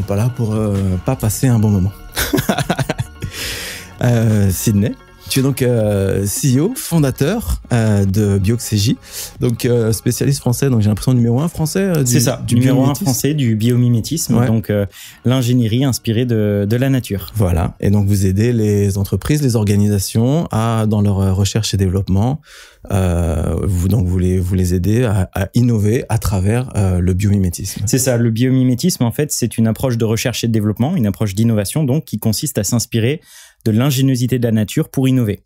pas là pour pas passer un bon moment. Sydney, tu es donc CEO, fondateur de Bioxégie, donc spécialiste français, donc j'ai l'impression numéro 1 français c'est ça, du numéro 1 biomimétisme. français du biomimétisme, Ouais. donc l'ingénierie inspirée de la nature. Voilà, et donc vous aidez les entreprises, les organisations dans leur recherche et développement. Vous les aidez à innover à travers le biomimétisme. C'est ça, le biomimétisme, en fait, c'est une approche de recherche et de développement, une approche d'innovation, donc, qui consiste à s'inspirer de l'ingéniosité de la nature pour innover.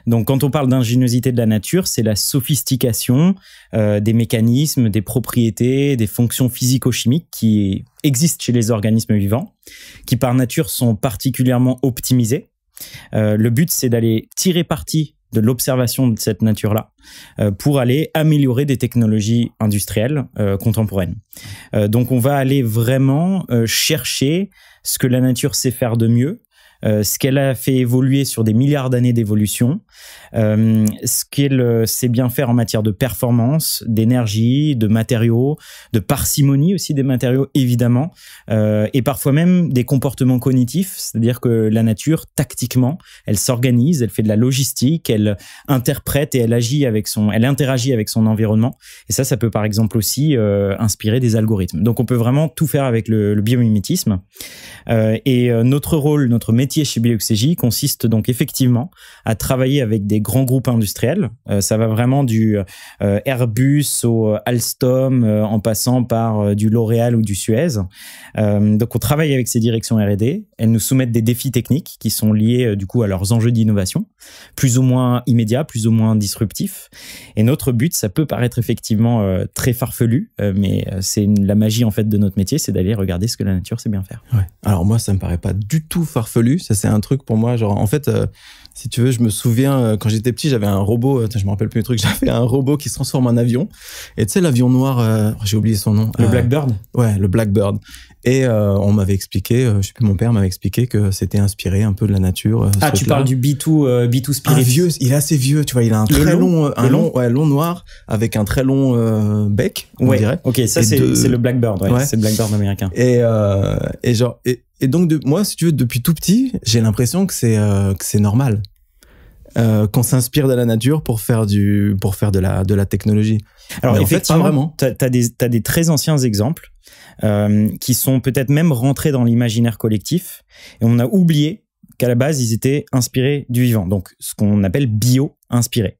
Donc, quand on parle d'ingéniosité de la nature, c'est la sophistication des mécanismes, des propriétés, des fonctions physico-chimiques qui existent chez les organismes vivants, qui par nature sont particulièrement optimisés. Le but, c'est d'aller tirer parti de l'observation de cette nature-là pour aller améliorer des technologies industrielles contemporaines. Donc, on va aller vraiment chercher ce que la nature sait faire de mieux, ce qu'elle a fait évoluer sur des milliards d'années d'évolution, ce qu'elle sait bien faire en matière de performance, d'énergie, de matériaux, de parcimonie aussi des matériaux, évidemment, et parfois même des comportements cognitifs, c'est-à-dire que la nature, tactiquement, elle s'organise, elle fait de la logistique, elle interprète et elle interagit avec son environnement. Et ça peut par exemple aussi inspirer des algorithmes. Donc on peut vraiment tout faire avec le biomimétisme. Et notre rôle, notre métier chez Bioxégie consiste donc effectivement à travailler avec des grands groupes industriels. Ça va vraiment du Airbus au Alstom, en passant par du L'Oréal ou du Suez. Donc on travaille avec ces directions R&D. Elles nous soumettent des défis techniques qui sont liés du coup à leurs enjeux d'innovation, plus ou moins immédiats, plus ou moins disruptifs. Et notre but, ça peut paraître effectivement très farfelu, mais c'est la magie en fait de notre métier, c'est d'aller regarder ce que la nature sait bien faire. Ouais. Alors moi, ça me paraît pas du tout farfelu. Ça, c'est un truc pour moi, genre, en fait, si tu veux, je me souviens, quand j'étais petit, j'avais un robot, je me rappelle plus le truc, j'avais un robot qui se transforme en avion. Et tu sais, l'avion noir, j'ai oublié son nom. Le Blackbird? Ouais, le Blackbird. Et on m'avait expliqué, je sais plus, mon père m'avait expliqué que c'était inspiré un peu de la nature. Tu parles du B2 Spirit. Un vieux, il est assez vieux, tu vois, il a un très long noir avec un très long bec, on dirait. Ok, ça c'est le Blackbird, ouais. C'est le Blackbird américain. Et donc moi, si tu veux, depuis tout petit, j'ai l'impression que c'est normal qu'on s'inspire de la nature pour faire de la technologie. Alors mais effectivement, t'as des très anciens exemples qui sont peut-être même rentrés dans l'imaginaire collectif et on a oublié qu'à la base ils étaient inspirés du vivant, donc ce qu'on appelle bio-inspiré.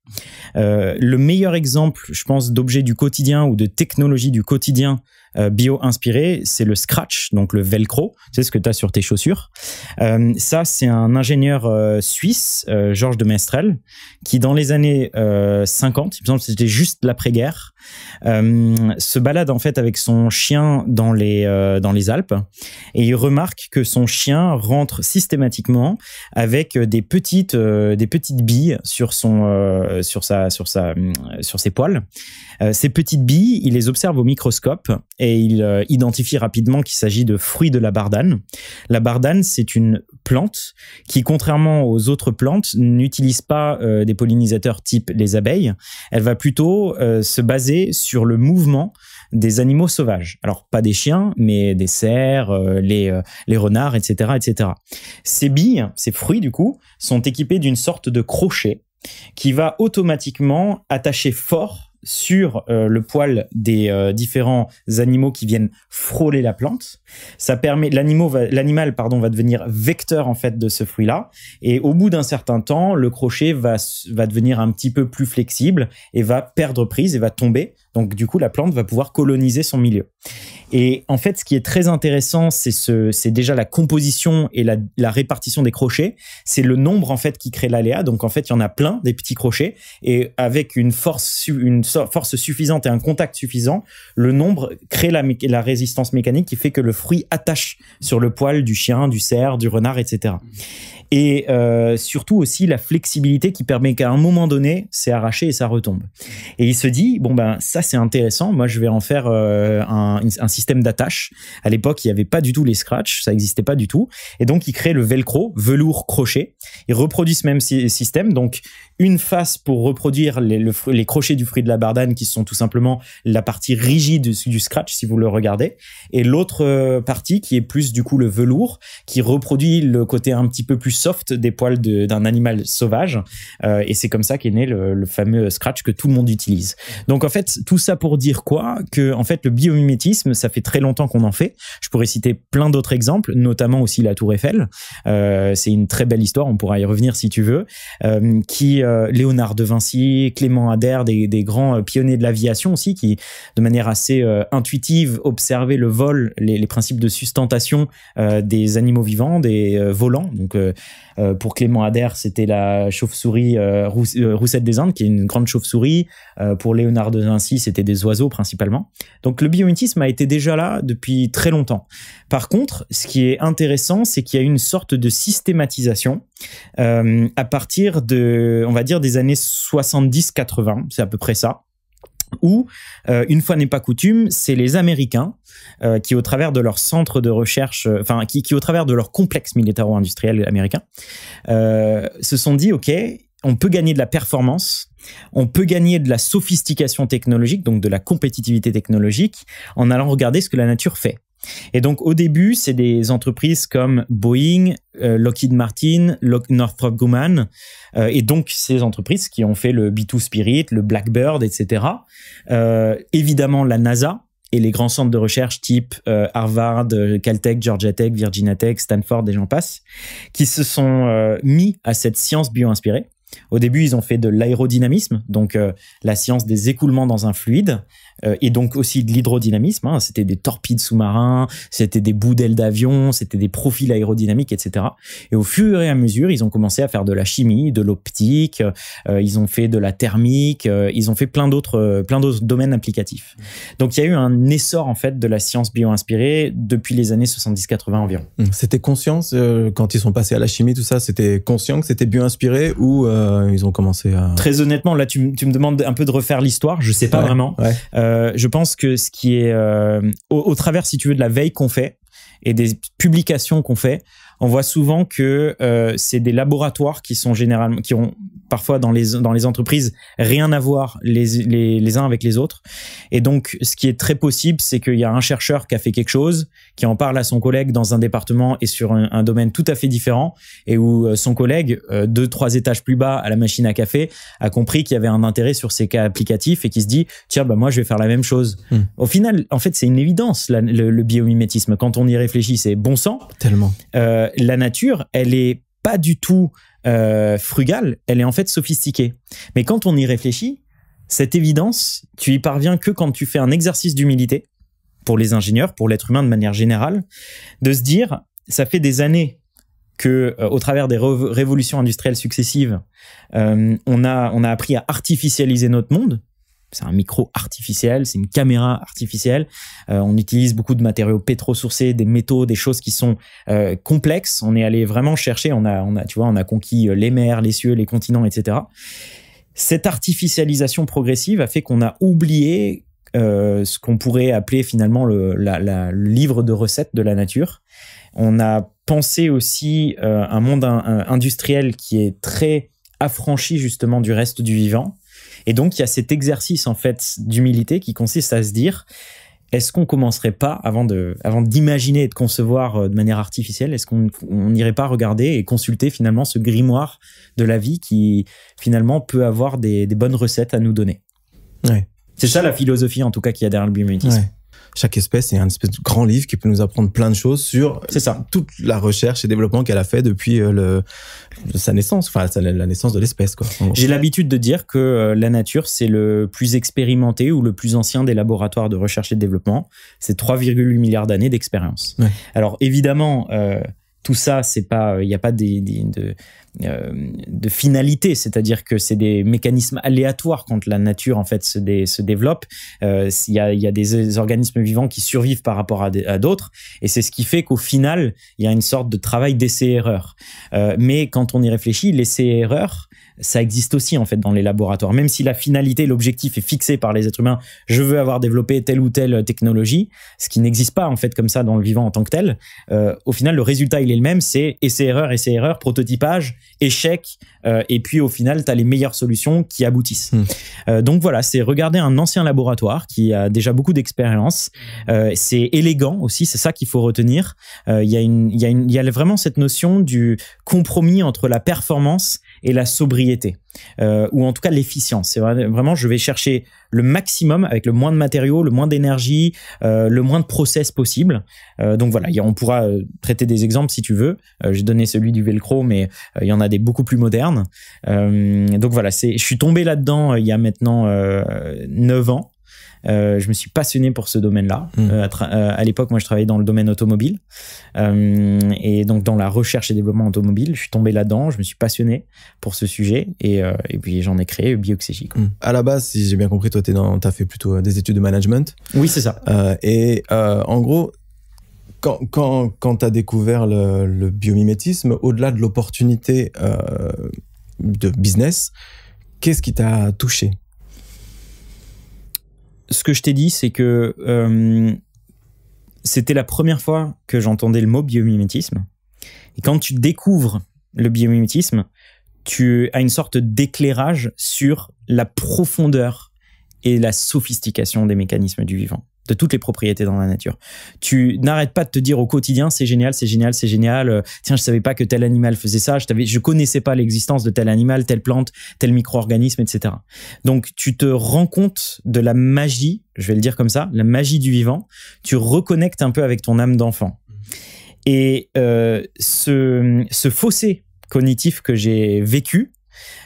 Le meilleur exemple, je pense, d'objet du quotidien ou de technologie du quotidien bio-inspiré, c'est le Scratch, donc le velcro, c'est ce que tu as sur tes chaussures. Ça, c'est un ingénieur suisse, Georges de Mestrel, qui dans les années 50, il me semble que c'était juste l'après-guerre, se balade en fait avec son chien dans les Alpes et il remarque que son chien rentre systématiquement avec des petites billes sur ses poils. Ces petites billes, il les observe au microscope et il identifie rapidement qu'il s'agit de fruits de la bardane. La bardane, c'est une plante qui, contrairement aux autres plantes, n'utilise pas des pollinisateurs type les abeilles. Elle va plutôt se baser sur le mouvement des animaux sauvages. Alors, pas des chiens, mais des cerfs, les renards, etc., etc. Ces billes, ces fruits, du coup, sont équipés d'une sorte de crochet qui va automatiquement attacher fort sur le poil des différents animaux qui viennent frôler la plante. Ça permet, l'animal va devenir vecteur en fait de ce fruit-là. Et au bout d'un certain temps, le crochet va devenir un petit peu plus flexible et va perdre prise et va tomber. Donc du coup, la plante va pouvoir coloniser son milieu. Et en fait, ce qui est très intéressant, c'est déjà la composition et la répartition des crochets. C'est le nombre en fait qui crée l'aléa. Donc en fait, il y en a plein des petits crochets et avec une force suffisante et un contact suffisant, le nombre crée la résistance mécanique qui fait que le fruit attache sur le poil du chien, du cerf, du renard, etc. Et surtout aussi la flexibilité qui permet qu'à un moment donné, c'est arraché et ça retombe. Et il se dit, bon ben ça ça c'est intéressant. Moi, je vais en faire un système d'attache. À l'époque, il n'y avait pas du tout les scratchs, ça n'existait pas du tout. Et donc, il crée le velcro, velours crochet. Il reproduit ce même système. Donc, une face pour reproduire les crochets du fruit de la bardane, qui sont tout simplement la partie rigide du scratch, si vous le regardez. Et l'autre partie qui est plus du coup le velours, qui reproduit le côté un petit peu plus soft des poils d'un animal sauvage. Et c'est comme ça qu'est né le fameux scratch que tout le monde utilise. Donc en fait, tout ça pour dire quoi? Que en fait, le biomimétisme, ça fait très longtemps qu'on en fait. Je pourrais citer plein d'autres exemples, notamment aussi la Tour Eiffel. C'est une très belle histoire, on pourra y revenir si tu veux. Léonard de Vinci, Clément Ader, des grands pionniers de l'aviation aussi, qui de manière assez intuitive observaient le vol, les principes de sustentation des animaux vivants, des volants. Donc pour Clément Ader, c'était la chauve-souris roussette des Indes, qui est une grande chauve-souris. Pour Léonard de Vinci, c'était des oiseaux principalement. Donc le biomimétisme a été déjà là depuis très longtemps. Par contre, ce qui est intéressant, c'est qu'il y a une sorte de systématisation à partir de, on va dire, des années 70-80, c'est à peu près ça, où, une fois n'est pas coutume, c'est les Américains qui, au travers de leur centre de recherche, qui au travers de leur complexe militaro-industriel américain, se sont dit, OK, on peut gagner de la performance, on peut gagner de la sophistication technologique, donc de la compétitivité technologique, en allant regarder ce que la nature fait. Et donc, au début, c'est des entreprises comme Boeing, Lockheed Martin, Northrop Grumman, et donc ces entreprises qui ont fait le B2 Spirit, le Blackbird, etc. Évidemment, la NASA et les grands centres de recherche type Harvard, Caltech, Georgia Tech, Virginia Tech, Stanford, et j'en passe, qui se sont mis à cette science bio-inspirée. Au début, ils ont fait de l'aérodynamisme, donc la science des écoulements dans un fluide, et donc aussi de l'hydrodynamisme. Hein. C'était des torpilles sous-marins, c'était des bouts d'ailes d'avion, c'était des profils aérodynamiques, etc. Et au fur et à mesure, ils ont commencé à faire de la chimie, de l'optique, ils ont fait de la thermique, ils ont fait plein d'autres domaines applicatifs. Donc, il y a eu un essor en fait de la science bio-inspirée depuis les années 70-80 environ. C'était conscient quand ils sont passés à la chimie, tout ça, c'était conscient que c'était bio-inspiré ou ils ont commencé à... Très honnêtement, là, tu me demandes un peu de refaire l'histoire. Je sais pas vraiment. Ouais. Je pense que ce qui est au travers, si tu veux, de la veille qu'on fait et des publications qu'on fait, on voit souvent que c'est des laboratoires qui sont généralement, qui ont parfois dans les entreprises rien à voir les uns avec les autres. Et donc, ce qui est très possible, c'est qu'il y a un chercheur qui a fait quelque chose, qui en parle à son collègue dans un département et sur un domaine tout à fait différent, et où son collègue, 2-3 étages plus bas à la machine à café, a compris qu'il y avait un intérêt sur ces cas applicatifs et qui se dit, tiens, bah moi je vais faire la même chose. Au final, en fait, c'est une évidence le biomimétisme. Quand on y réfléchit, c'est bon sang. Tellement. La nature, elle est pas du tout frugale, elle est en fait sophistiquée. Mais quand on y réfléchit, cette évidence, tu y parviens que quand tu fais un exercice d'humilité, pour les ingénieurs, pour l'être humain de manière générale, de se dire, ça fait des années que, au travers des révolutions industrielles successives, on a appris à artificialiser notre monde. C'est un micro artificiel, c'est une caméra artificielle. On utilise beaucoup de matériaux pétro-sourcés, des métaux, des choses qui sont complexes. On est allé vraiment chercher. On a conquis les mers, les cieux, les continents, etc. Cette artificialisation progressive a fait qu'on a oublié ce qu'on pourrait appeler finalement le livre de recettes de la nature. On a pensé aussi un monde industriel qui est très affranchi justement du reste du vivant. Et donc, il y a cet exercice, en fait, d'humilité qui consiste à se dire, est-ce qu'on commencerait pas, avant d'imaginer et de concevoir de manière artificielle, est-ce qu'on n'irait pas regarder et consulter finalement ce grimoire de la vie qui, finalement, peut avoir des bonnes recettes à nous donner? Ouais. C'est ça la philosophie, en tout cas, qu'il y a derrière le biomimétisme. Ouais. Chaque espèce est un espèce de grand livre qui peut nous apprendre plein de choses sur toute la recherche et développement qu'elle a fait depuis sa naissance, enfin la naissance de l'espèce, quoi. J'ai l'habitude de dire que la nature, c'est le plus expérimenté ou le plus ancien des laboratoires de recherche et de développement. C'est 3,8 milliards d'années d'expérience. Ouais. Alors évidemment, tout ça, c'est pas, il n'y a pas de finalité, c'est-à-dire que c'est des mécanismes aléatoires quand la nature en fait se développe. Il y a des organismes vivants qui survivent par rapport à d'autres, et c'est ce qui fait qu'au final il y a une sorte de travail d'essai-erreur. Mais quand on y réfléchit, l'essai-erreur, ça existe aussi en fait dans les laboratoires. Même si la finalité, l'objectif est fixé par les êtres humains, je veux avoir développé telle ou telle technologie, ce qui n'existe pas en fait comme ça dans le vivant en tant que tel. Au final, le résultat il est le même, c'est essai-erreur, prototypage, échec, et puis au final, tu as les meilleures solutions qui aboutissent. Donc voilà, c'est regarder un ancien laboratoire qui a déjà beaucoup d'expérience. C'est élégant aussi, c'est ça qu'il faut retenir. Il y a vraiment cette notion du compromis entre la performance et la sobriété, ou en tout cas l'efficience. C'est vraiment, je vais chercher le maximum avec le moins de matériaux, le moins d'énergie, le moins de process possible. Donc voilà, on pourra traiter des exemples si tu veux. J'ai donné celui du velcro, mais il y en a des beaucoup plus modernes. Donc voilà, je suis tombé là-dedans il y a maintenant 9 ans. Je me suis passionné pour ce domaine-là. À l'époque, moi, je travaillais dans le domaine automobile, et donc dans la recherche et développement automobile. Je suis tombé là-dedans, je me suis passionné pour ce sujet, et puis j'en ai créé Bioxégie. À la base, si j'ai bien compris, toi, t'as fait plutôt des études de management. Oui, c'est ça. En gros, quand t'as découvert le biomimétisme, au-delà de l'opportunité de business, qu'est-ce qui t'a touché? Ce que je t'ai dit, c'est que c'était la première fois que j'entendais le mot biomimétisme. Et quand tu découvres le biomimétisme, tu as une sorte d'éclairage sur la profondeur et la sophistication des mécanismes du vivant, de toutes les propriétés dans la nature. Tu n'arrêtes pas de te dire au quotidien, c'est génial, c'est génial, c'est génial. Tiens, je savais pas que tel animal faisait ça. Je connaissais pas l'existence de tel animal, telle plante, tel micro-organisme, etc. Donc, tu te rends compte de la magie, je vais le dire comme ça, la magie du vivant. Tu reconnectes un peu avec ton âme d'enfant. Et ce fossé cognitif que j'ai vécu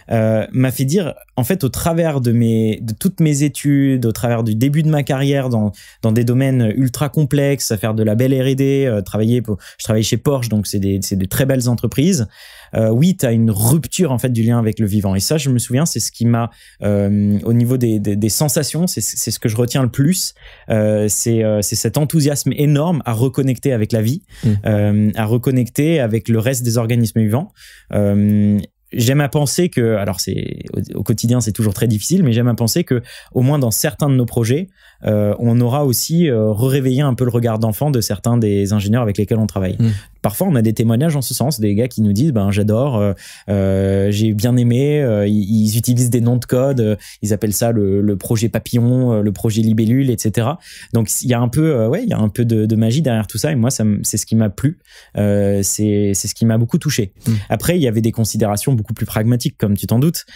m'a fait dire, en fait, au travers de toutes mes études, au travers du début de ma carrière dans des domaines ultra complexes, à faire de la belle R&D, je travaillais chez Porsche, donc c'est des très belles entreprises. Oui, tu as une rupture en fait du lien avec le vivant, et ça, je me souviens, c'est ce qui m'a au niveau des sensations, c'est ce que je retiens le plus. C'est cet enthousiasme énorme à reconnecter avec la vie, à reconnecter avec le reste des organismes vivants. J'aime à penser que, alors au quotidien c'est toujours très difficile, mais j'aime à penser que au moins dans certains de nos projets, on aura aussi réveillé un peu le regard d'enfant de certains des ingénieurs avec lesquels on travaille. Parfois, on a des témoignages en ce sens, des gars qui nous disent j'adore, j'ai bien aimé, ils utilisent des noms de code, ils appellent ça le projet papillon, le projet libellule, etc. Donc il y a un peu il y a un peu de magie derrière tout ça, et moi c'est ce qui m'a plu, c'est ce qui m'a beaucoup touché. Après, il y avait des considérations beaucoup plus pragmatiques, comme tu t'en doutes.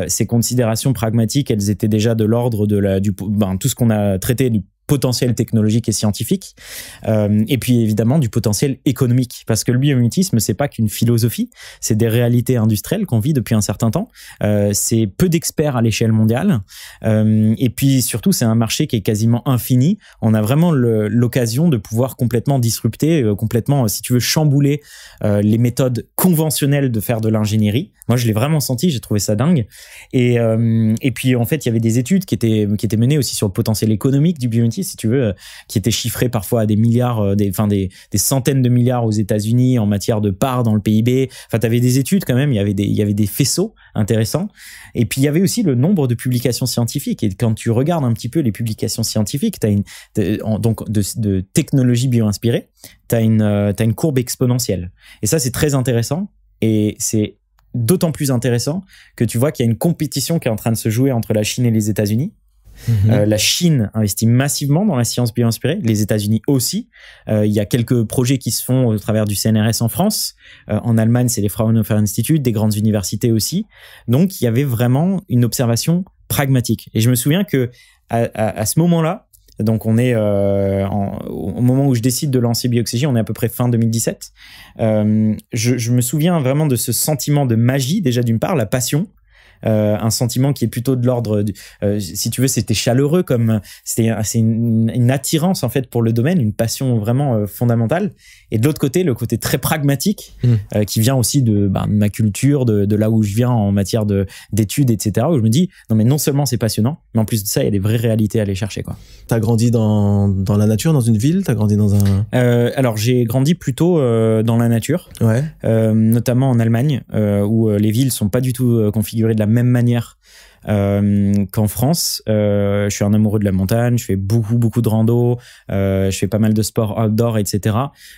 Ces considérations pragmatiques, elles étaient déjà de l'ordre de tout ce qu'on a traité du potentiel technologique et scientifique, et puis évidemment du potentiel économique, parce que le biomimétisme, c'est pas qu'une philosophie, c'est des réalités industrielles qu'on vit depuis un certain temps, c'est peu d'experts à l'échelle mondiale, et puis surtout c'est un marché qui est quasiment infini. On a vraiment l'occasion de pouvoir complètement disrupter, complètement, si tu veux, chambouler les méthodes conventionnelles de faire de l'ingénierie. Moi, je l'ai vraiment senti, j'ai trouvé ça dingue. Et puis, en fait, il y avait des études qui étaient menées aussi sur le potentiel économique du biomimétisme, si tu veux, qui étaient chiffrées parfois à des milliards, des centaines de milliards aux États-Unis en matière de part dans le PIB. Enfin, tu avais des études quand même, il y avait des faisceaux intéressants. Et puis, il y avait aussi le nombre de publications scientifiques. Et quand tu regardes un petit peu les publications scientifiques, donc de technologie bio-inspirée, t'as une courbe exponentielle. Et ça, c'est très intéressant. Et c'est d'autant plus intéressant que tu vois qu'il y a une compétition qui est en train de se jouer entre la Chine et les États-Unis. La Chine investit massivement dans la science bio-inspirée, les États-Unis aussi. Il y a quelques projets qui se font au travers du CNRS en France. En Allemagne, c'est les Fraunhofer Institute, des grandes universités aussi. Donc, il y avait vraiment une observation pragmatique. Et je me souviens que à ce moment-là, donc on est au moment où je décide de lancer Bioxégie, on est à peu près fin 2017. Je me souviens vraiment de ce sentiment de magie, déjà d'une part, la passion, un sentiment qui est plutôt de l'ordre, si tu veux, c'était chaleureux, comme c'est une attirance en fait pour le domaine, une passion vraiment fondamentale. Et de l'autre côté, le côté très pragmatique, qui vient aussi de ma culture, de là où je viens en matière d'études, etc. Où je me dis, non mais non seulement c'est passionnant, mais en plus de ça, il y a des vraies réalités à aller chercher, quoi. T'as grandi dans la nature, dans une ville? T'as grandi dans un... Alors j'ai grandi plutôt dans la nature, ouais. Notamment en Allemagne, où les villes sont pas du tout configurées de la même manière qu'en France. Je suis un amoureux de la montagne, je fais beaucoup de rando, je fais pas mal de sport outdoor, etc.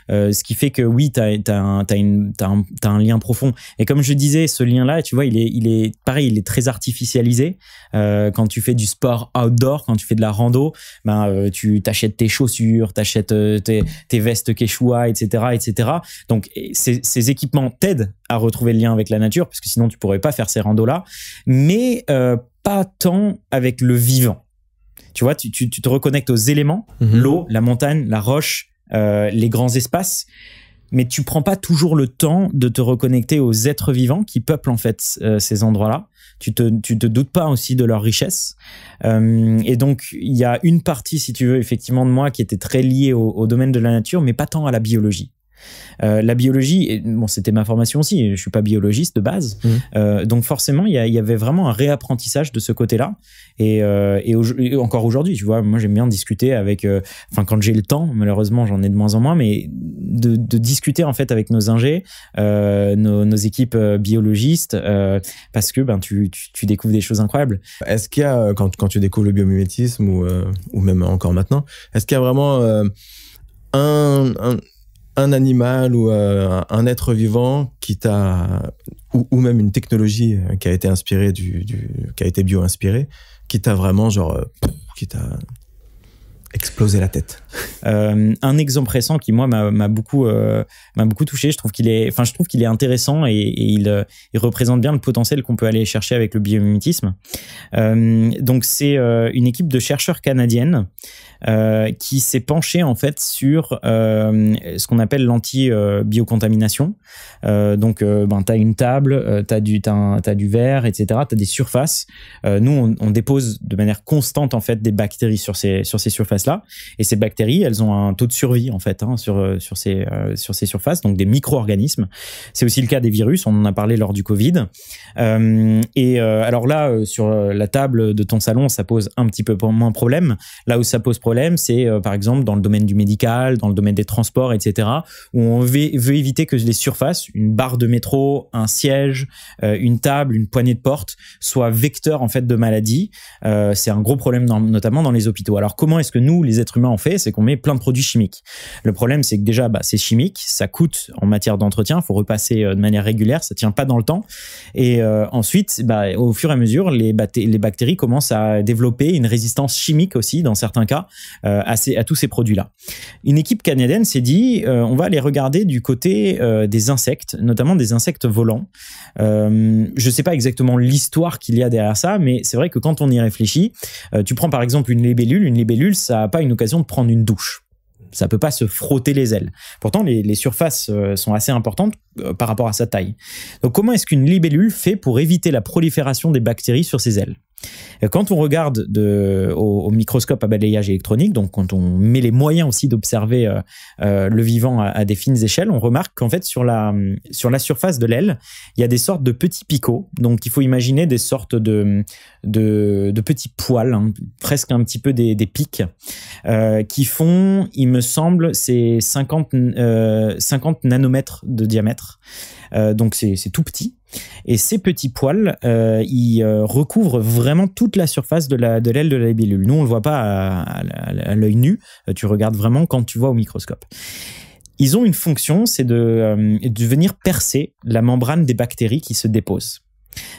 Ce qui fait que oui, t'as un lien profond. Et comme je disais, ce lien-là, tu vois, il est pareil, il est très artificialisé. Quand tu fais du sport outdoor, quand tu fais de la rando, tu t'achètes tes chaussures, t'achètes tes vestes Quechua, etc. Donc ces équipements t'aident à retrouver le lien avec la nature, parce que sinon tu pourrais pas faire ces randos-là. Mais pas tant avec le vivant. Tu vois, tu te reconnectes aux éléments, l'eau, la montagne, la roche, les grands espaces, mais tu prends pas toujours le temps de te reconnecter aux êtres vivants qui peuplent en fait ces endroits-là. Tu te doutes pas aussi de leur richesse. Et donc, il y a une partie, si tu veux, effectivement, de moi qui était très liée au domaine de la nature, mais pas tant à la biologie. La biologie, bon, c'était ma formation aussi, je suis pas biologiste de base, donc forcément il y avait vraiment un réapprentissage de ce côté-là, et encore aujourd'hui, tu vois, moi j'aime bien discuter avec, quand j'ai le temps, malheureusement j'en ai de moins en moins, mais de discuter en fait avec nos ingés, nos équipes biologistes, parce que tu découvres des choses incroyables. Est-ce qu'il y a, quand tu découvres le biomimétisme ou même encore maintenant, est-ce qu'il y a vraiment un animal ou un être vivant qui t'a, ou même une technologie qui a été inspirée qui a été bio-inspirée, qui t'a vraiment qui t'a explosé la tête? Un exemple récent qui moi m'a beaucoup touché. Je trouve qu'il est intéressant et il représente bien le potentiel qu'on peut aller chercher avec le biomimétisme. Donc c'est une équipe de chercheurs canadiennes qui s'est penchée en fait sur ce qu'on appelle l'anti-biocontamination. Donc t'as une table, t'as du verre, etc. T'as des surfaces. Nous on dépose de manière constante en fait des bactéries sur ces surfaces-là, et ces bactéries, elles ont un taux de survie en fait sur ces surfaces, donc des micro-organismes. C'est aussi le cas des virus, on en a parlé lors du Covid. Alors là, sur la table de ton salon, ça pose un petit peu moins problème. Là où ça pose problème, c'est par exemple dans le domaine du médical, dans le domaine des transports, etc., où on veut éviter que les surfaces, une barre de métro, un siège, une table, une poignée de porte, soient vecteurs en fait de maladies. C'est un gros problème notamment dans les hôpitaux. Alors comment est-ce que nous, les êtres humains, on fait? C'est qu'on met plein de produits chimiques. Le problème, c'est que déjà, c'est chimique, ça coûte en matière d'entretien, il faut repasser de manière régulière, ça tient pas dans le temps. Et ensuite, au fur et à mesure, les bactéries commencent à développer une résistance chimique aussi, dans certains cas, à tous ces produits-là. Une équipe canadienne s'est dit, on va aller regarder du côté des insectes, notamment des insectes volants. Je sais pas exactement l'histoire qu'il y a derrière ça, mais c'est vrai que quand on y réfléchit, tu prends par exemple une libellule, ça n'a pas une occasion de prendre une douche. Ça peut pas se frotter les ailes. Pourtant, les surfaces sont assez importantes par rapport à sa taille. Donc, comment est-ce qu'une libellule fait pour éviter la prolifération des bactéries sur ses ailes? Quand on regarde au microscope à balayage électronique, donc quand on met les moyens aussi d'observer le vivant à des fines échelles, on remarque qu'en fait sur la surface de l'aile, il y a des sortes de petits picots. Donc il faut imaginer des sortes de petits poils, presque un petit peu des pics, qui font, il me semble, c'est 50 nanomètres de diamètre. Donc c'est tout petit. Et ces petits poils, ils recouvrent vraiment toute la surface de l'aile de la libellule. Nous, on le voit pas à l'œil nu. Tu regardes vraiment quand tu vois au microscope. Ils ont une fonction, c'est de venir percer la membrane des bactéries qui se déposent.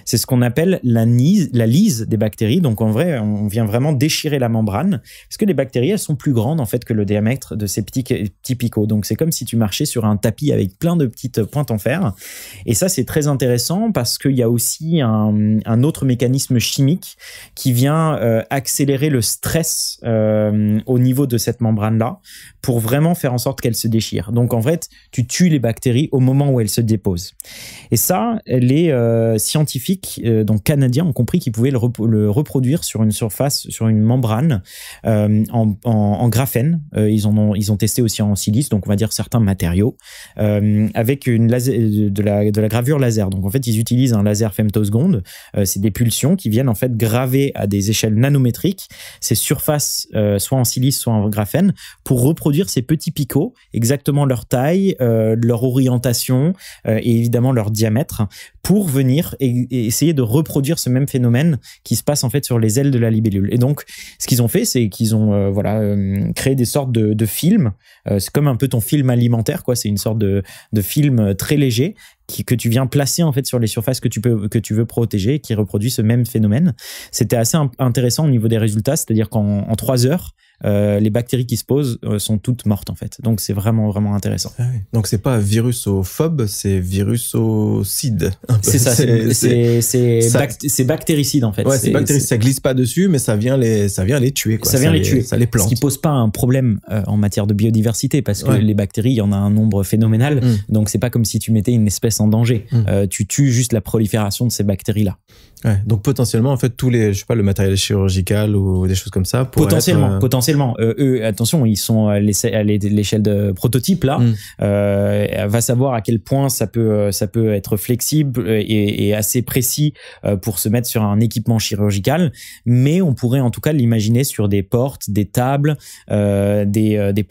C'est ce qu'on appelle la lyse des bactéries. Donc en vrai, on vient vraiment déchirer la membrane, parce que les bactéries, elles sont plus grandes en fait que le diamètre de ces petits picots. Donc c'est comme si tu marchais sur un tapis avec plein de petites pointes en fer. Et ça, c'est très intéressant parce qu'il y a aussi un autre mécanisme chimique qui vient accélérer le stress au niveau de cette membrane-là, pour vraiment faire en sorte qu'elle se déchire. Donc en fait, tu tues les bactéries au moment où elles se déposent. Et ça, les scientifiques scientifiques donc canadiens ont compris qu'ils pouvaient le reproduire sur une surface, sur une membrane en graphène. Ils ont testé aussi en silice, donc on va dire certains matériaux, avec de la gravure laser. Donc en fait, ils utilisent un laser femtoseconde. C'est des pulsions qui viennent en fait graver à des échelles nanométriques ces surfaces, soit en silice, soit en graphène, pour reproduire ces petits picots, exactement leur taille, leur orientation et évidemment leur diamètre, pour venir et essayer de reproduire ce même phénomène qui se passe en fait sur les ailes de la libellule. Et donc, ce qu'ils ont fait, c'est qu'ils ont créé des sortes de films. C'est comme un peu ton film alimentaire, quoi. C'est une sorte de film très léger que tu viens placer en fait sur les surfaces que tu veux protéger, qui reproduit ce même phénomène. C'était assez intéressant au niveau des résultats, c'est-à-dire qu'en 3 heures, les bactéries qui se posent sont toutes mortes en fait. Donc c'est vraiment vraiment intéressant. Ah oui. Donc c'est pas virusophobe, c'est virusocide. C'est ça, c'est bactéricide en fait. Ouais, c'est bactéricide. Ça glisse pas dessus, mais ça vient les tuer, quoi. Ça vient les tuer. Ça les plante. Ce qui pose pas un problème en matière de biodiversité, parce que les bactéries, il y en a un nombre phénoménal. Donc c'est pas comme si tu mettais une espèce en danger. Tu tues juste la prolifération de ces bactéries là. Ouais, donc potentiellement en fait tous les, je sais pas, le matériel chirurgical ou des choses comme ça potentiellement eux, attention, ils sont à l'échelle de prototype là. Va savoir à quel point ça peut être flexible et assez précis pour se mettre sur un équipement chirurgical, mais on pourrait en tout cas l'imaginer sur des portes, des tables, des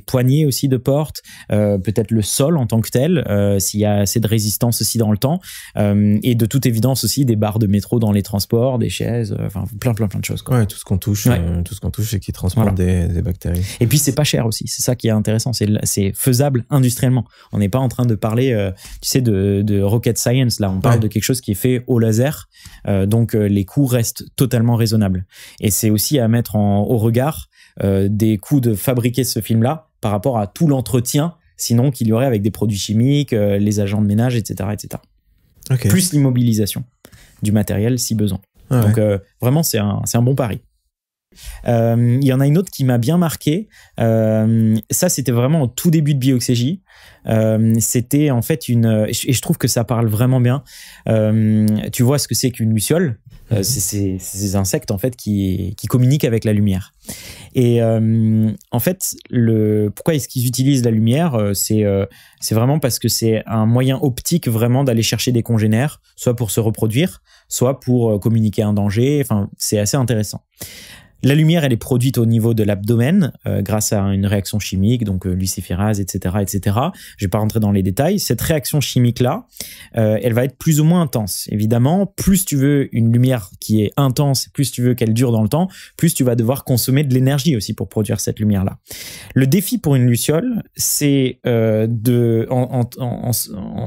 poignées aussi de portes, peut-être le sol en tant que tel, s'il y a assez de résistance aussi dans le temps, et de toute évidence aussi des barres de métro dans les transports, des chaises, enfin plein de choses, quoi. Ouais, tout ce qu'on touche et qui transporte des bactéries. Et puis c'est pas cher aussi, c'est ça qui est intéressant, c'est faisable industriellement. On n'est pas en train de parler, tu sais, de rocket science là, on parle de quelque chose qui est fait au laser, donc les coûts restent totalement raisonnables. Et c'est aussi à mettre au regard des coûts de fabriquer ce film-là par rapport à tout l'entretien sinon qu'il y aurait avec des produits chimiques, les agents de ménage, etc. Okay. Plus l'immobilisation du matériel si besoin. Donc vraiment c'est un bon pari. Il y en a une autre qui m'a bien marqué. Ça c'était vraiment au tout début de Bioxégie. C'était en fait et je trouve que ça parle vraiment bien. Tu vois ce que c'est qu'une luciole? C'est ces insectes en fait qui communiquent avec la lumière. Et en fait, pourquoi est-ce qu'ils utilisent la lumière? C'est vraiment parce que c'est un moyen optique vraiment d'aller chercher des congénères, soit pour se reproduire, soit pour communiquer un danger. Enfin, c'est assez intéressant. La lumière, elle est produite au niveau de l'abdomen grâce à une réaction chimique, donc luciférase, etc., etc. Je vais pas rentrer dans les détails. Cette réaction chimique-là, elle va être plus ou moins intense. Évidemment, plus tu veux une lumière qui est intense, plus tu veux qu'elle dure dans le temps, plus tu vas devoir consommer de l'énergie aussi pour produire cette lumière-là. Le défi pour une luciole, c'est de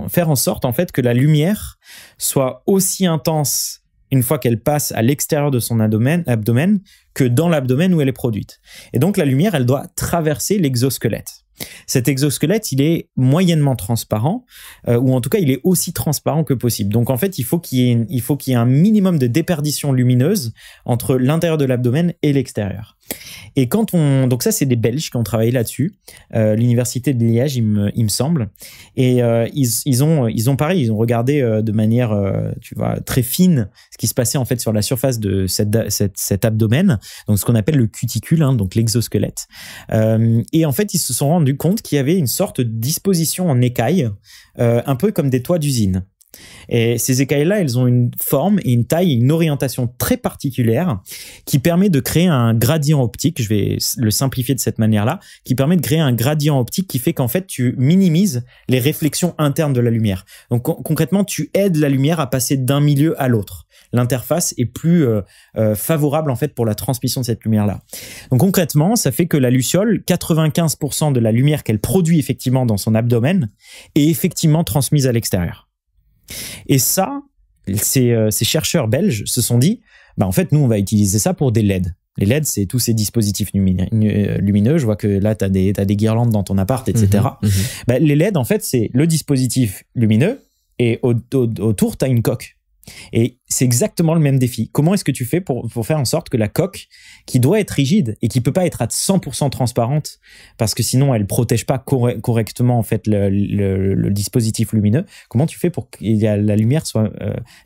faire en sorte en fait que la lumière soit aussi intense une fois qu'elle passe à l'extérieur de son abdomen que dans l'abdomen où elle est produite. Et donc la lumière, elle doit traverser l'exosquelette. Cet exosquelette, il est moyennement transparent, ou en tout cas, il est aussi transparent que possible. Donc en fait, il faut qu'il y ait un minimum de déperdition lumineuse entre l'intérieur de l'abdomen et l'extérieur. Et donc ça, c'est des Belges qui ont travaillé là-dessus, l'université de Liège, il me semble. Et ils ont regardé de manière, tu vois, très fine ce qui se passait en fait sur la surface de cet abdomen, donc ce qu'on appelle le cuticule, hein, donc l'exosquelette. Et en fait, ils se sont rendus compte qu'il y avait une sorte de disposition en écailles, un peu comme des toits d'usine. Et ces écailles-là, elles ont une forme et une taille et une orientation très particulière qui permet de créer un gradient optique, je vais le simplifier de cette manière-là, qui permet de créer un gradient optique qui fait qu'en fait, tu minimises les réflexions internes de la lumière. Donc concrètement, tu aides la lumière à passer d'un milieu à l'autre. L'interface est plus favorable en fait pour la transmission de cette lumière-là. Donc concrètement, ça fait que la luciole, 95% de la lumière qu'elle produit effectivement dans son abdomen est effectivement transmise à l'extérieur. Et ça, ces chercheurs belges se sont dit, en fait, nous, on va utiliser ça pour des LED. Les LED, c'est tous ces dispositifs lumineux. Je vois que là, t'as des guirlandes dans ton appart, etc. Les LED, en fait, c'est le dispositif lumineux et autour, t'as une coque. Et c'est exactement le même défi. Comment est-ce que tu fais pour faire en sorte que la coque, qui doit être rigide et qui peut pas être à 100% transparente, parce que sinon elle protège pas correctement en fait le dispositif lumineux, comment tu fais pour que la lumière soit,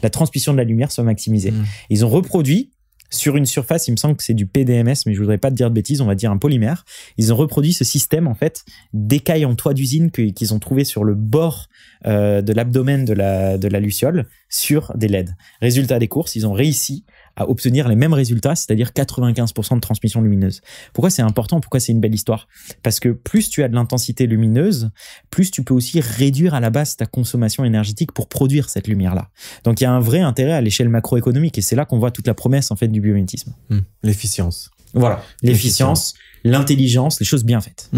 la transmission de la lumière soit maximisée? Ils ont reproduit sur une surface, il me semble que c'est du PDMS, mais je voudrais pas te dire de bêtises, on va dire un polymère. Ils ont reproduit ce système, en fait, d'écailles en toit d'usine qu'ils ont trouvé sur le bord de l'abdomen de la luciole sur des LED. Résultat des courses, ils ont réussi à obtenir les mêmes résultats, c'est-à-dire 95% de transmission lumineuse. Pourquoi c'est important? Pourquoi c'est une belle histoire? Parce que plus tu as de l'intensité lumineuse, plus tu peux aussi réduire à la base ta consommation énergétique pour produire cette lumière-là. Donc il y a un vrai intérêt à l'échelle macroéconomique et c'est là qu'on voit toute la promesse en fait du biomimétisme. L'efficience. Voilà, l'efficience, l'intelligence, les choses bien faites.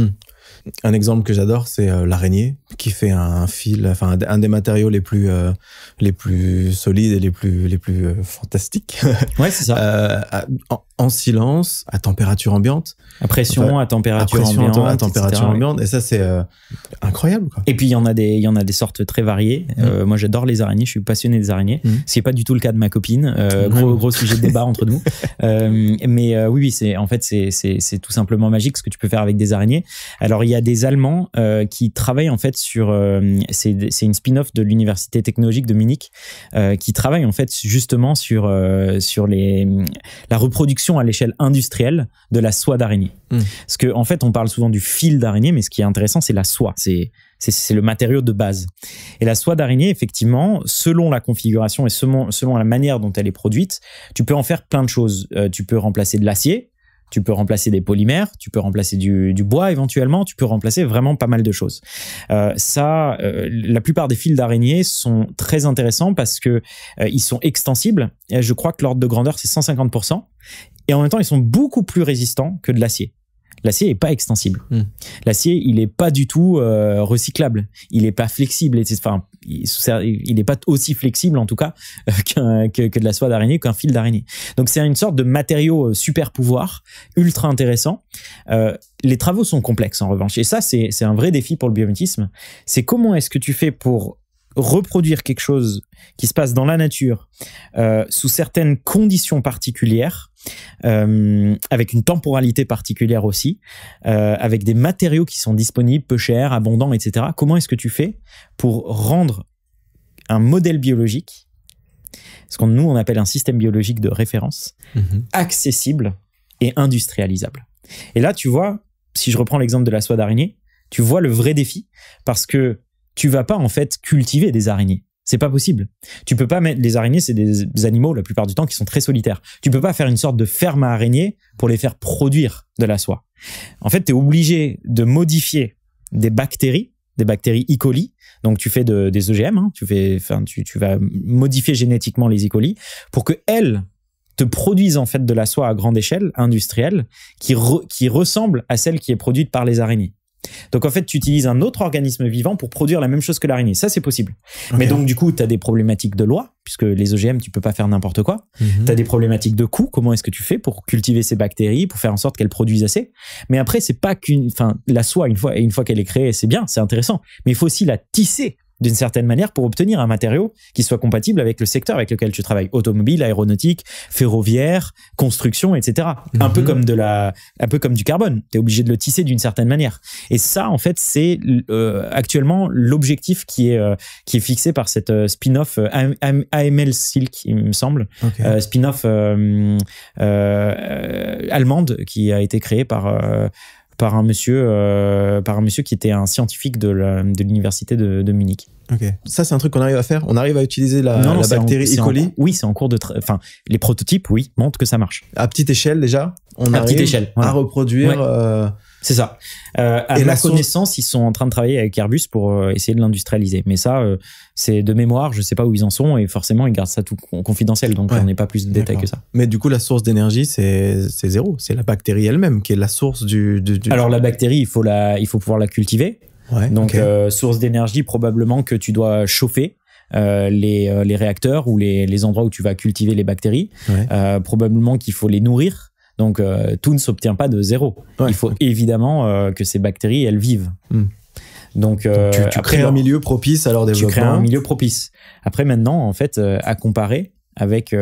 Un exemple que j'adore, c'est l'araignée qui fait un fil, enfin un des matériaux les plus solides et les plus fantastiques. Ouais, c'est ça. En silence, à température ambiante. À pression, à température ambiante. À température ambiante. Et ça, c'est incroyable, quoi. Et puis, il y en a des sortes très variées. Moi, j'adore les araignées. Je suis passionné des araignées. Ce qui n'est pas du tout le cas de ma copine. Gros sujet de débat entre nous. Mais oui, c'est tout simplement magique ce que tu peux faire avec des araignées. Alors, il y a des Allemands qui travaillent en fait sur... c'est une spin-off de l'Université technologique de Munich qui travaille en fait justement sur la reproduction à l'échelle industrielle de la soie d'araignée. Parce que en fait, on parle souvent du fil d'araignée, mais ce qui est intéressant, c'est la soie. C'est le matériau de base. Et la soie d'araignée, effectivement, selon la configuration et selon la manière dont elle est produite, tu peux en faire plein de choses. Tu peux remplacer de l'acier, tu peux remplacer des polymères, tu peux remplacer du bois éventuellement, tu peux remplacer vraiment pas mal de choses. La plupart des fils d'araignée sont très intéressants parce que ils sont extensibles. Et je crois que l'ordre de grandeur, c'est 150%. Et en même temps, ils sont beaucoup plus résistants que de l'acier. L'acier est pas extensible. L'acier, il est pas du tout recyclable. Il est pas flexible. Enfin, il est pas aussi flexible en tout cas que de la soie d'araignée, qu'un fil d'araignée. Donc c'est une sorte de matériau super pouvoir, ultra intéressant. Les travaux sont complexes en revanche. Et ça, c'est un vrai défi pour le biomimétisme. C'est comment est-ce que tu fais pour reproduire quelque chose qui se passe dans la nature sous certaines conditions particulières, avec une temporalité particulière aussi, avec des matériaux qui sont disponibles, peu chers, abondants, etc. Comment est-ce que tu fais pour rendre un modèle biologique, ce qu'on nous on appelle un système biologique de référence, accessible et industrialisable? Et là, tu vois, si je reprends l'exemple de la soie d'araignée, tu vois le vrai défi, parce que tu vas pas en fait cultiver des araignées. C'est pas possible. Tu peux pas mettre les araignées, c'est des animaux la plupart du temps qui sont très solitaires. Tu peux pas faire une sorte de ferme à araignées pour les faire produire de la soie. En fait, tu es obligé de modifier des bactéries E. coli. Donc tu fais des OGM, hein, tu vas modifier génétiquement les E. coli pour que elles te produisent en fait de la soie à grande échelle industrielle qui ressemble à celle qui est produite par les araignées. Donc en fait, tu utilises un autre organisme vivant pour produire la même chose que l'araignée. Ça, c'est possible. Okay. Mais donc du coup, tu as des problématiques de loi, puisque les OGM, tu peux pas faire n'importe quoi. Tu as des problématiques de coût. Comment est-ce que tu fais pour cultiver ces bactéries, pour faire en sorte qu'elles produisent assez? Mais après, c'est pas la soie, une fois qu'elle est créée, c'est bien, c'est intéressant. Mais il faut aussi la tisser d'une certaine manière pour obtenir un matériau qui soit compatible avec le secteur avec lequel tu travailles. Automobile, aéronautique, ferroviaire, construction, etc. Un peu comme du carbone. Tu es obligé de le tisser d'une certaine manière. Et ça, en fait, c'est actuellement l'objectif qui est fixé par cette spin-off AML Silk, il me semble. Okay. Spin-off allemande qui a été créée par un monsieur qui était un scientifique de l'université de Munich. Ok. Ça, c'est un truc qu'on arrive à faire. On arrive à utiliser la bactérie E. coli. Oui, c'est en cours de. Enfin, les prototypes, oui, montrent que ça marche. À petite échelle déjà. À reproduire. Ouais. C'est ça. À ma connaissance, ils sont en train de travailler avec Airbus pour essayer de l'industrialiser. Mais ça, c'est de mémoire, je sais pas où ils en sont et forcément, ils gardent ça tout confidentiel. Donc, on n'est pas plus de détails que ça. Mais du coup, la source d'énergie, c'est zéro. C'est la bactérie elle-même qui est la source du... Alors, la bactérie, il faut pouvoir la cultiver. Ouais, donc, source d'énergie, probablement que tu dois chauffer les réacteurs ou les endroits où tu vas cultiver les bactéries. Ouais. Probablement qu'il faut les nourrir. Donc, tout ne s'obtient pas de zéro. Ouais. Il faut évidemment que ces bactéries, elles vivent. Donc tu crées un milieu propice à leur développement. Tu crées un milieu propice. Après, maintenant, en fait, à comparer avec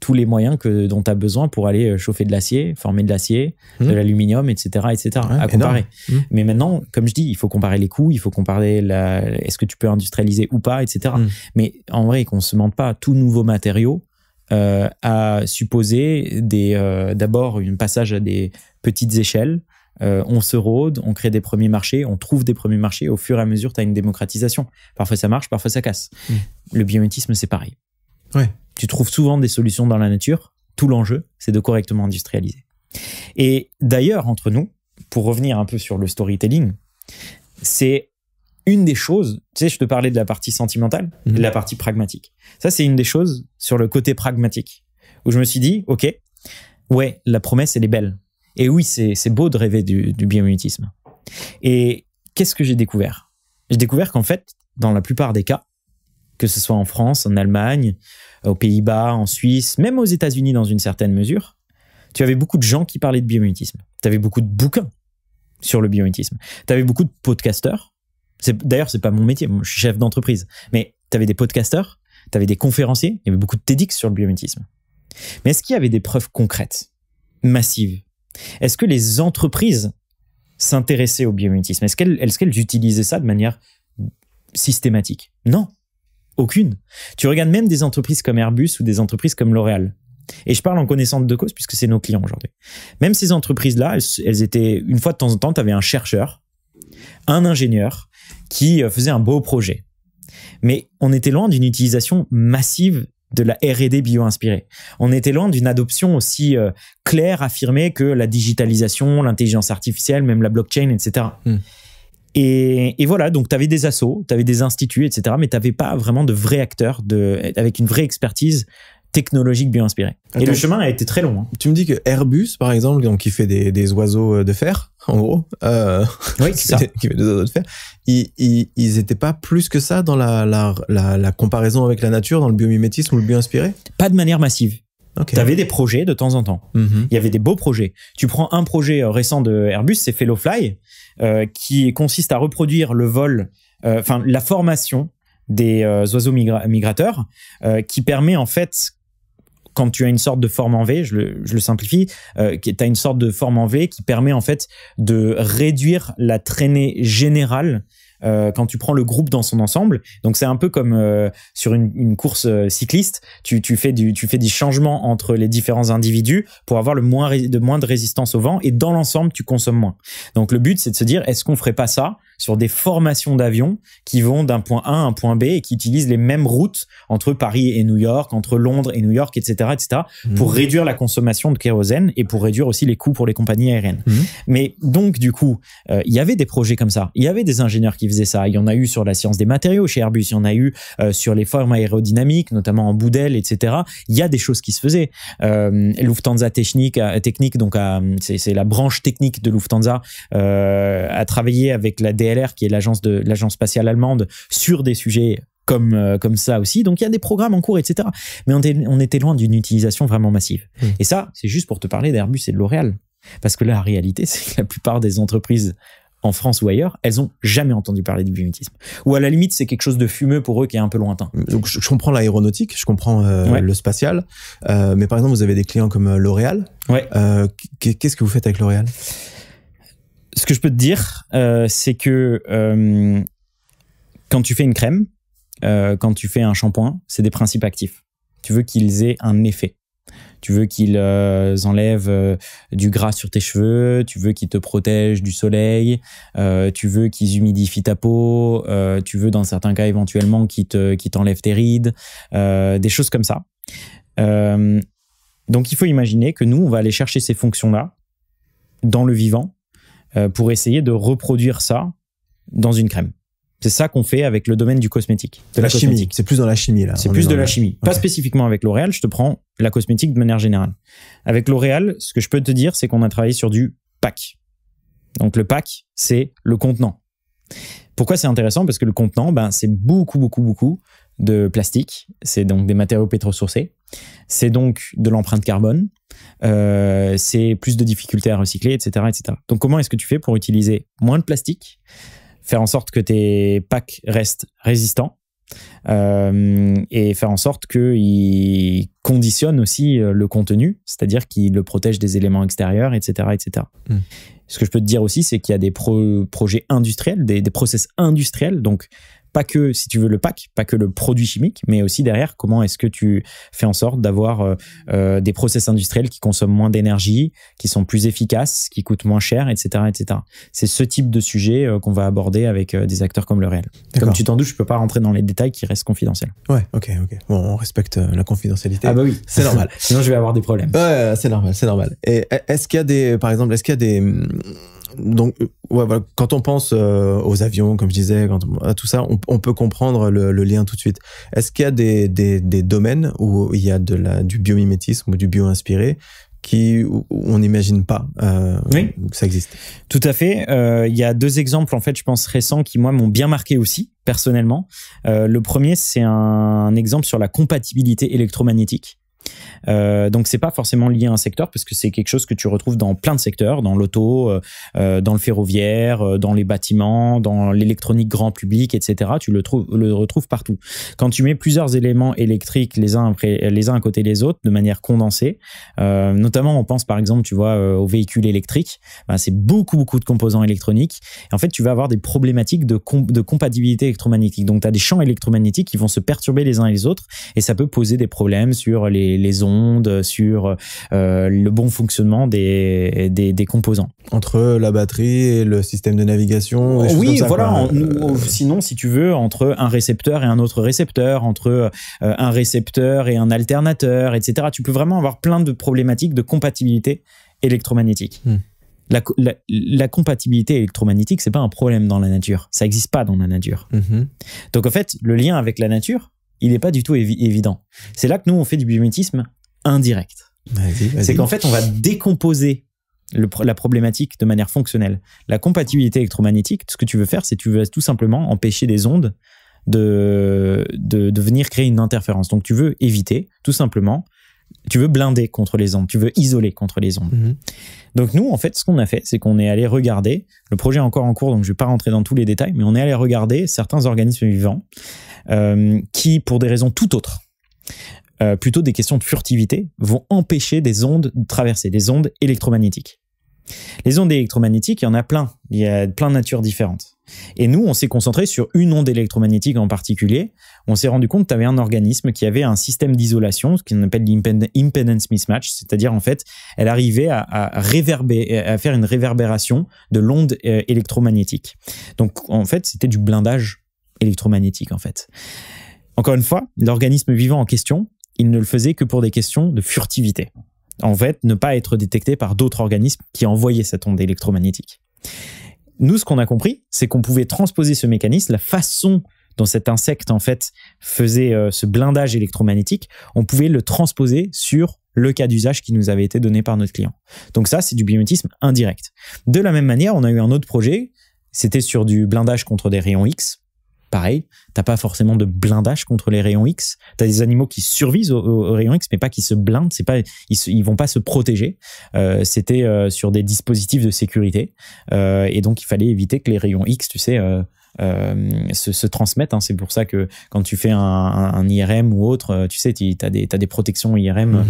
tous les moyens dont tu as besoin pour aller chauffer de l'acier, former de l'acier, de l'aluminium, etc., etc. Ouais, à comparer. Mais maintenant, comme je dis, il faut comparer les coûts, il faut comparer est-ce que tu peux industrialiser ou pas, etc. Mais en vrai, qu'on se mente pas, tout nouveau matériau a supposé d'abord un passage à des petites échelles. On se rôde, on crée des premiers marchés, on trouve des premiers marchés. Au fur et à mesure, tu as une démocratisation. Parfois, ça marche, parfois, ça casse. Le biomimétisme, c'est pareil. Ouais. Tu trouves souvent des solutions dans la nature. Tout l'enjeu, c'est de correctement industrialiser. Et d'ailleurs, entre nous, pour revenir un peu sur le storytelling, c'est une des choses, tu sais, je te parlais de la partie sentimentale et de la partie pragmatique. Ça, c'est une des choses sur le côté pragmatique, où je me suis dit, OK, ouais, la promesse, elle est belle. Et oui, c'est beau de rêver du biomimétisme. Et qu'est-ce que j'ai découvert? J'ai découvert qu'en fait, dans la plupart des cas, que ce soit en France, en Allemagne, aux Pays-Bas, en Suisse, même aux États-Unis dans une certaine mesure, tu avais beaucoup de gens qui parlaient de biomimétisme. Tu avais beaucoup de bouquins sur le biomimétisme. Tu avais beaucoup de podcasteurs. D'ailleurs, c'est pas mon métier, moi, je suis chef d'entreprise. Mais tu avais des podcasteurs, tu avais des conférenciers, il y avait beaucoup de TEDx sur le biomimétisme. Mais est-ce qu'il y avait des preuves concrètes, massives? Est-ce que les entreprises s'intéressaient au biomimétisme? Est-ce qu'elles utilisaient ça de manière systématique? Non. Aucune. Tu regardes même des entreprises comme Airbus ou des entreprises comme L'Oréal. Et je parle en connaissance de cause puisque c'est nos clients aujourd'hui. Même ces entreprises-là, elles étaient, une fois de temps en temps, tu avais un chercheur, un ingénieur qui faisait un beau projet. Mais on était loin d'une utilisation massive de la R&D bio-inspirée. On était loin d'une adoption aussi claire, affirmée que la digitalisation, l'intelligence artificielle, même la blockchain, etc. Et voilà, donc tu avais des assos, tu avais des instituts, etc. Mais tu n'avais pas vraiment de vrais acteurs avec une vraie expertise technologique bien inspirée. Et le chemin a été très long. Hein. Tu me dis que Airbus, par exemple, donc, qui fait des oiseaux de fer, en gros, oui, c'est ça. qui fait des oiseaux de fer, ils étaient pas plus que ça dans la comparaison avec la nature, dans le biomimétisme ou le bio-inspiré? Pas de manière massive. Okay. Tu avais des projets de temps en temps. Il y avait des beaux projets. Tu prends un projet récent de Airbus, c'est Fellowfly, qui consiste à reproduire le vol, la formation des oiseaux migrateurs, qui permet en fait, quand tu as une sorte de forme en V, je le simplifie, tu as une sorte de forme en V qui permet en fait de réduire la traînée générale quand tu prends le groupe dans son ensemble. Donc c'est un peu comme sur une course cycliste, tu fais des changements entre les différents individus pour avoir moins de résistance au vent, et dans l'ensemble tu consommes moins. Donc le but, c'est de se dire, est-ce qu'on ferait pas ça sur des formations d'avions qui vont d'un point A à un point B et qui utilisent les mêmes routes entre Paris et New York, entre Londres et New York, etc., pour réduire la consommation de kérosène et pour réduire aussi les coûts pour les compagnies aériennes. Mais donc, du coup, il y avait des projets comme ça. Il y avait des ingénieurs qui faisaient ça. Il y en a eu sur la science des matériaux chez Airbus. Il y en a eu sur les formes aérodynamiques, notamment en Boudel, etc. Il y a des choses qui se faisaient. Lufthansa Technik, donc c'est la branche technique de Lufthansa, a travaillé avec la DLR, qui est l'agence spatiale allemande, sur des sujets comme ça aussi. Donc il y a des programmes en cours, etc. Mais on était loin d'une utilisation vraiment massive. Et ça, c'est juste pour te parler d'Airbus et de L'Oréal. Parce que la réalité, c'est que la plupart des entreprises en France ou ailleurs, elles ont jamais entendu parler du biomimétisme. Ou à la limite, c'est quelque chose de fumeux pour eux qui est un peu lointain. Donc je comprends l'aéronautique, je comprends le spatial, mais par exemple, vous avez des clients comme L'Oréal. Ouais. Qu'est-ce que vous faites avec L'Oréal ? Ce que je peux te dire, c'est que quand tu fais une crème, quand tu fais un shampoing, c'est des principes actifs. Tu veux qu'ils aient un effet. Tu veux qu'ils enlèvent du gras sur tes cheveux, tu veux qu'ils te protègent du soleil, tu veux qu'ils humidifient ta peau, tu veux dans certains cas éventuellement qu'ils t'enlèvent tes rides, des choses comme ça. Donc il faut imaginer que nous, on va aller chercher ces fonctions-là dans le vivant pour essayer de reproduire ça dans une crème. C'est ça qu'on fait avec le domaine du cosmétique. De la chimie. C'est plus dans la chimie, là. C'est plus de la chimie. Pas spécifiquement avec L'Oréal, je te prends la cosmétique de manière générale. Avec L'Oréal, ce que je peux te dire, c'est qu'on a travaillé sur du pack. Donc le pack, c'est le contenant. Pourquoi c'est intéressant ? Parce que le contenant, c'est beaucoup de plastique. C'est donc des matériaux pétrosourcés. C'est donc de l'empreinte carbone. C'est plus de difficultés à recycler, etc., etc. Donc comment est-ce que tu fais pour utiliser moins de plastique ? faire en sorte que tes packs restent résistants, et faire en sorte qu'ils conditionnent aussi le contenu, c'est-à-dire qu'ils le protègent des éléments extérieurs, etc. etc. Ce que je peux te dire aussi, c'est qu'il y a des projets industriels, des process industriels, donc pas que, si tu veux, le pack, pas que le produit chimique, mais aussi derrière, comment est-ce que tu fais en sorte d'avoir des process industriels qui consomment moins d'énergie, qui sont plus efficaces, qui coûtent moins cher, etc. etc. C'est ce type de sujet qu'on va aborder avec des acteurs comme L'Oréal. Comme tu t'en doutes, je peux pas rentrer dans les détails qui restent confidentiels. Ouais, ok. Bon, on respecte la confidentialité. Ah bah oui, c'est normal. Sinon, je vais avoir des problèmes. Ouais, c'est normal. Et est-ce qu'il y a des, par exemple, donc, ouais, voilà, quand on pense aux avions, comme je disais, à tout ça, on peut comprendre le lien tout de suite. Est-ce qu'il y a des domaines où il y a du biomimétisme ou du bio-inspiré où on n'imagine pas que ça existe? Tout à fait. Il y a 2 exemples, en fait, je pense, récents qui, moi, m'ont bien marqué aussi, personnellement. Le premier, c'est un exemple sur la compatibilité électromagnétique. Donc c'est pas forcément lié à un secteur parce que c'est quelque chose que tu retrouves dans plein de secteurs, dans l'auto, dans le ferroviaire, dans les bâtiments, dans l'électronique grand public, etc. Tu le retrouves partout. Quand tu mets plusieurs éléments électriques les uns à côté des autres de manière condensée, notamment on pense par exemple, tu vois, aux véhicules électriques, c'est beaucoup de composants électroniques et en fait tu vas avoir des problématiques de compatibilité électromagnétique. Donc tu as des champs électromagnétiques qui vont se perturber les uns et les autres et ça peut poser des problèmes sur les ondes, sur le bon fonctionnement des composants. Entre la batterie et le système de navigation. Oui, voilà. Sinon, si tu veux, entre un récepteur et un autre récepteur, entre un récepteur et un alternateur, etc. Tu peux vraiment avoir plein de problématiques de compatibilité électromagnétique. La compatibilité électromagnétique, c'est pas un problème dans la nature. Ça n'existe pas dans la nature. Donc en fait, le lien avec la nature, il n'est pas du tout évident. C'est là que nous, on fait du biomimétisme indirect. Vas-y. C'est qu'en fait, on va décomposer la problématique de manière fonctionnelle. La compatibilité électromagnétique, ce que tu veux faire, c'est que tu veux tout simplement empêcher des ondes de venir créer une interférence. Donc, tu veux éviter, tout simplement, tu veux blinder contre les ondes, tu veux isoler contre les ondes. Donc nous, en fait, ce qu'on a fait, c'est qu'on est allé regarder, le projet est encore en cours, donc je ne vais pas rentrer dans tous les détails, mais on est allé regarder certains organismes vivants qui, pour des raisons tout autres, plutôt des questions de furtivité, vont empêcher des ondes de traverser, des ondes électromagnétiques. Les ondes électromagnétiques, il y en a plein. Il y a plein de natures différentes. Et nous, on s'est concentré sur une onde électromagnétique en particulier. On s'est rendu compte que tu avais un organisme qui avait un système d'isolation, ce qu'on appelle l'impedance mismatch, c'est-à-dire en fait, elle arrivait à faire une réverbération de l'onde électromagnétique. Donc en fait, c'était du blindage électromagnétique en fait. Encore une fois, l'organisme vivant en question, il ne le faisait que pour des questions de furtivité. En fait, ne pas être détecté par d'autres organismes qui envoyaient cette onde électromagnétique. Nous, ce qu'on a compris, c'est qu'on pouvait transposer ce mécanisme, la façon dont cet insecte, en fait, faisait ce blindage électromagnétique, on pouvait le transposer sur le cas d'usage qui nous avait été donné par notre client. Donc ça, c'est du biomimétisme indirect. De la même manière, on a eu un autre projet, c'était sur du blindage contre des rayons X. Pareil, t'as pas forcément de blindage contre les rayons X. T'as des animaux qui survivent aux rayons X, mais pas qui se blindent. C'est pas, ils vont pas se protéger. C'était sur des dispositifs de sécurité, et donc il fallait éviter que les rayons X, tu sais, se transmettent. Hein. C'est pour ça que quand tu fais un IRM ou autre, tu sais, t'as des protections IRM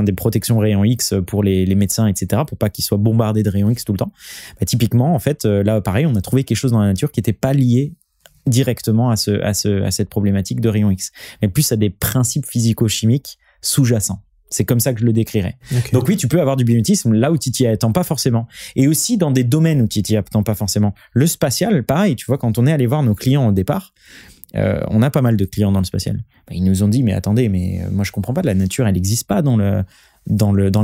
des protections rayons X pour les médecins, etc., pour pas qu'ils soient bombardés de rayons X tout le temps. Bah, typiquement, en fait, là, pareil, on a trouvé quelque chose dans la nature qui était pas lié directement à cette problématique de rayons X, mais plus à des principes physico-chimiques sous-jacents. C'est comme ça que je le décrirais. Okay. Donc oui, tu peux avoir du biomimétisme là où tu t'y attends pas forcément. Et aussi dans des domaines où tu t'y attends pas forcément. Le spatial, pareil, tu vois, quand on est allé voir nos clients au départ, on a pas mal de clients dans le spatial. Ils nous ont dit, mais attendez, moi je comprends pas, la nature, elle n'existe pas dans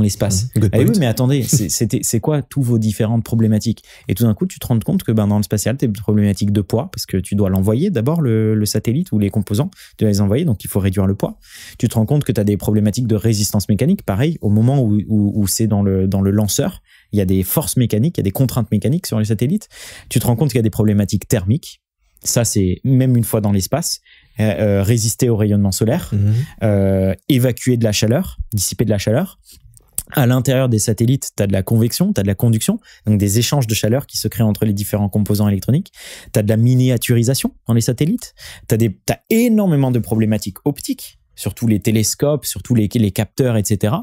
l'espace. Oui, mais attendez, c'est quoi tous vos différentes problématiques? Et tout d'un coup, tu te rends compte que dans le spatial, tu as des problématiques de poids, parce que tu dois l'envoyer d'abord, le satellite ou les composants, tu dois les envoyer, donc il faut réduire le poids. Tu te rends compte que tu as des problématiques de résistance mécanique, pareil, au moment où c'est dans le lanceur, il y a des forces mécaniques, il y a des contraintes mécaniques sur les satellites. Tu te rends compte qu'il y a des problématiques thermiques. Ça, c'est même une fois dans l'espace, résister au rayonnement solaire, évacuer de la chaleur, dissiper de la chaleur. À l'intérieur des satellites, tu as de la convection, tu as de la conduction, donc des échanges de chaleur qui se créent entre les différents composants électroniques. Tu as de la miniaturisation dans les satellites. Tu as énormément de problématiques optiques, surtout les télescopes, surtout les capteurs, etc.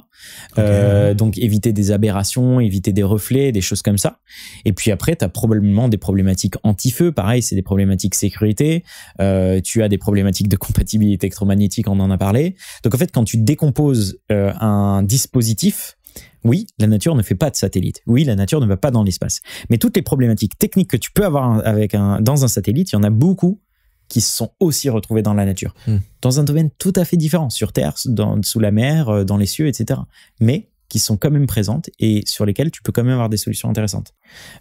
Okay. Donc éviter des aberrations, éviter des reflets, des choses comme ça. Et puis après, tu as probablement des problématiques anti-feu. Pareil, c'est des problématiques sécurité. Tu as des problématiques de compatibilité électromagnétique, on en a parlé. Donc en fait, quand tu décomposes un dispositif, oui, la nature ne fait pas de satellite. Oui, la nature ne va pas dans l'espace. Mais toutes les problématiques techniques que tu peux avoir dans un satellite, il y en a beaucoup qui se sont aussi retrouvées dans la nature. Dans un domaine tout à fait différent, sur Terre, sous la mer, dans les cieux, etc. Mais qui sont quand même présentes et sur lesquelles tu peux quand même avoir des solutions intéressantes.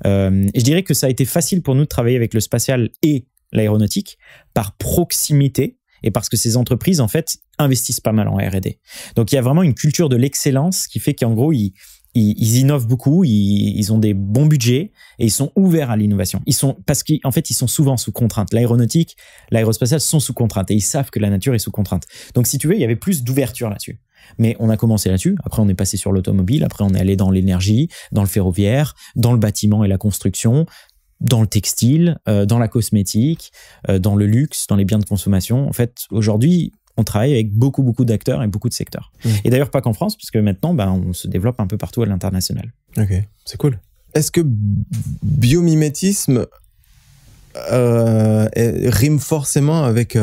Et je dirais que ça a été facile pour nous de travailler avec le spatial et l'aéronautique par proximité et parce que ces entreprises, en fait, investissent pas mal en R&D. Donc, il y a vraiment une culture de l'excellence qui fait qu'en gros, ils innovent beaucoup, ils ont des bons budgets et ils sont ouverts à l'innovation. Parce qu'en fait, ils sont souvent sous contrainte. L'aéronautique, l'aérospatiale sont sous contrainte et ils savent que la nature est sous contrainte. Donc, si tu veux, il y avait plus d'ouverture là-dessus. Mais on a commencé là-dessus. Après, on est passé sur l'automobile. Après, on est allé dans l'énergie, dans le ferroviaire, dans le bâtiment et la construction, dans le textile, dans la cosmétique, dans le luxe, dans les biens de consommation. En fait, aujourd'hui, on travaille avec beaucoup d'acteurs et beaucoup de secteurs. Et d'ailleurs, pas qu'en France, parce que maintenant, on se développe un peu partout à l'international. Ok, c'est cool. Est-ce que biomimétisme rime forcément avec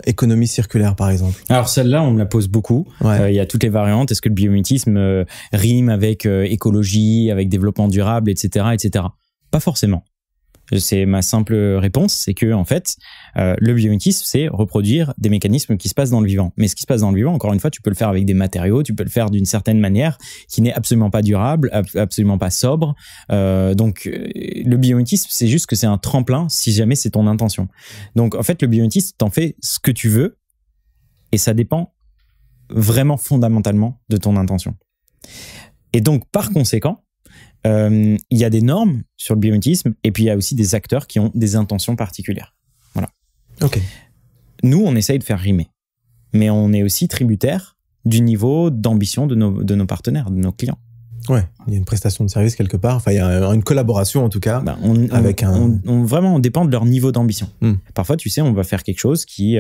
économie circulaire, par exemple? Alors celle-là, on me la pose beaucoup. Il y a toutes les variantes. Est-ce que le biomimétisme rime avec écologie, avec développement durable, etc., etc.? Pas forcément. C'est ma simple réponse, c'est que en fait, le biomimétisme, c'est reproduire des mécanismes qui se passent dans le vivant. Mais ce qui se passe dans le vivant, encore une fois, tu peux le faire avec des matériaux, tu peux le faire d'une certaine manière qui n'est absolument pas durable, absolument pas sobre. Donc, le biomimétisme, c'est juste que c'est un tremplin si jamais c'est ton intention. Donc, en fait, le biomimétisme, t'en fais ce que tu veux et ça dépend vraiment fondamentalement de ton intention. Et donc, par conséquent, il y a des normes sur le biomimétisme et puis il y a aussi des acteurs qui ont des intentions particulières. Voilà. Ok. Nous, on essaye de faire rimer, mais on est aussi tributaire du niveau d'ambition de nos partenaires, de nos clients. Ouais, il y a une prestation de service quelque part. Enfin, il y a une collaboration en tout cas. Vraiment, on dépend de leur niveau d'ambition. Parfois, tu sais, on va faire quelque chose qui,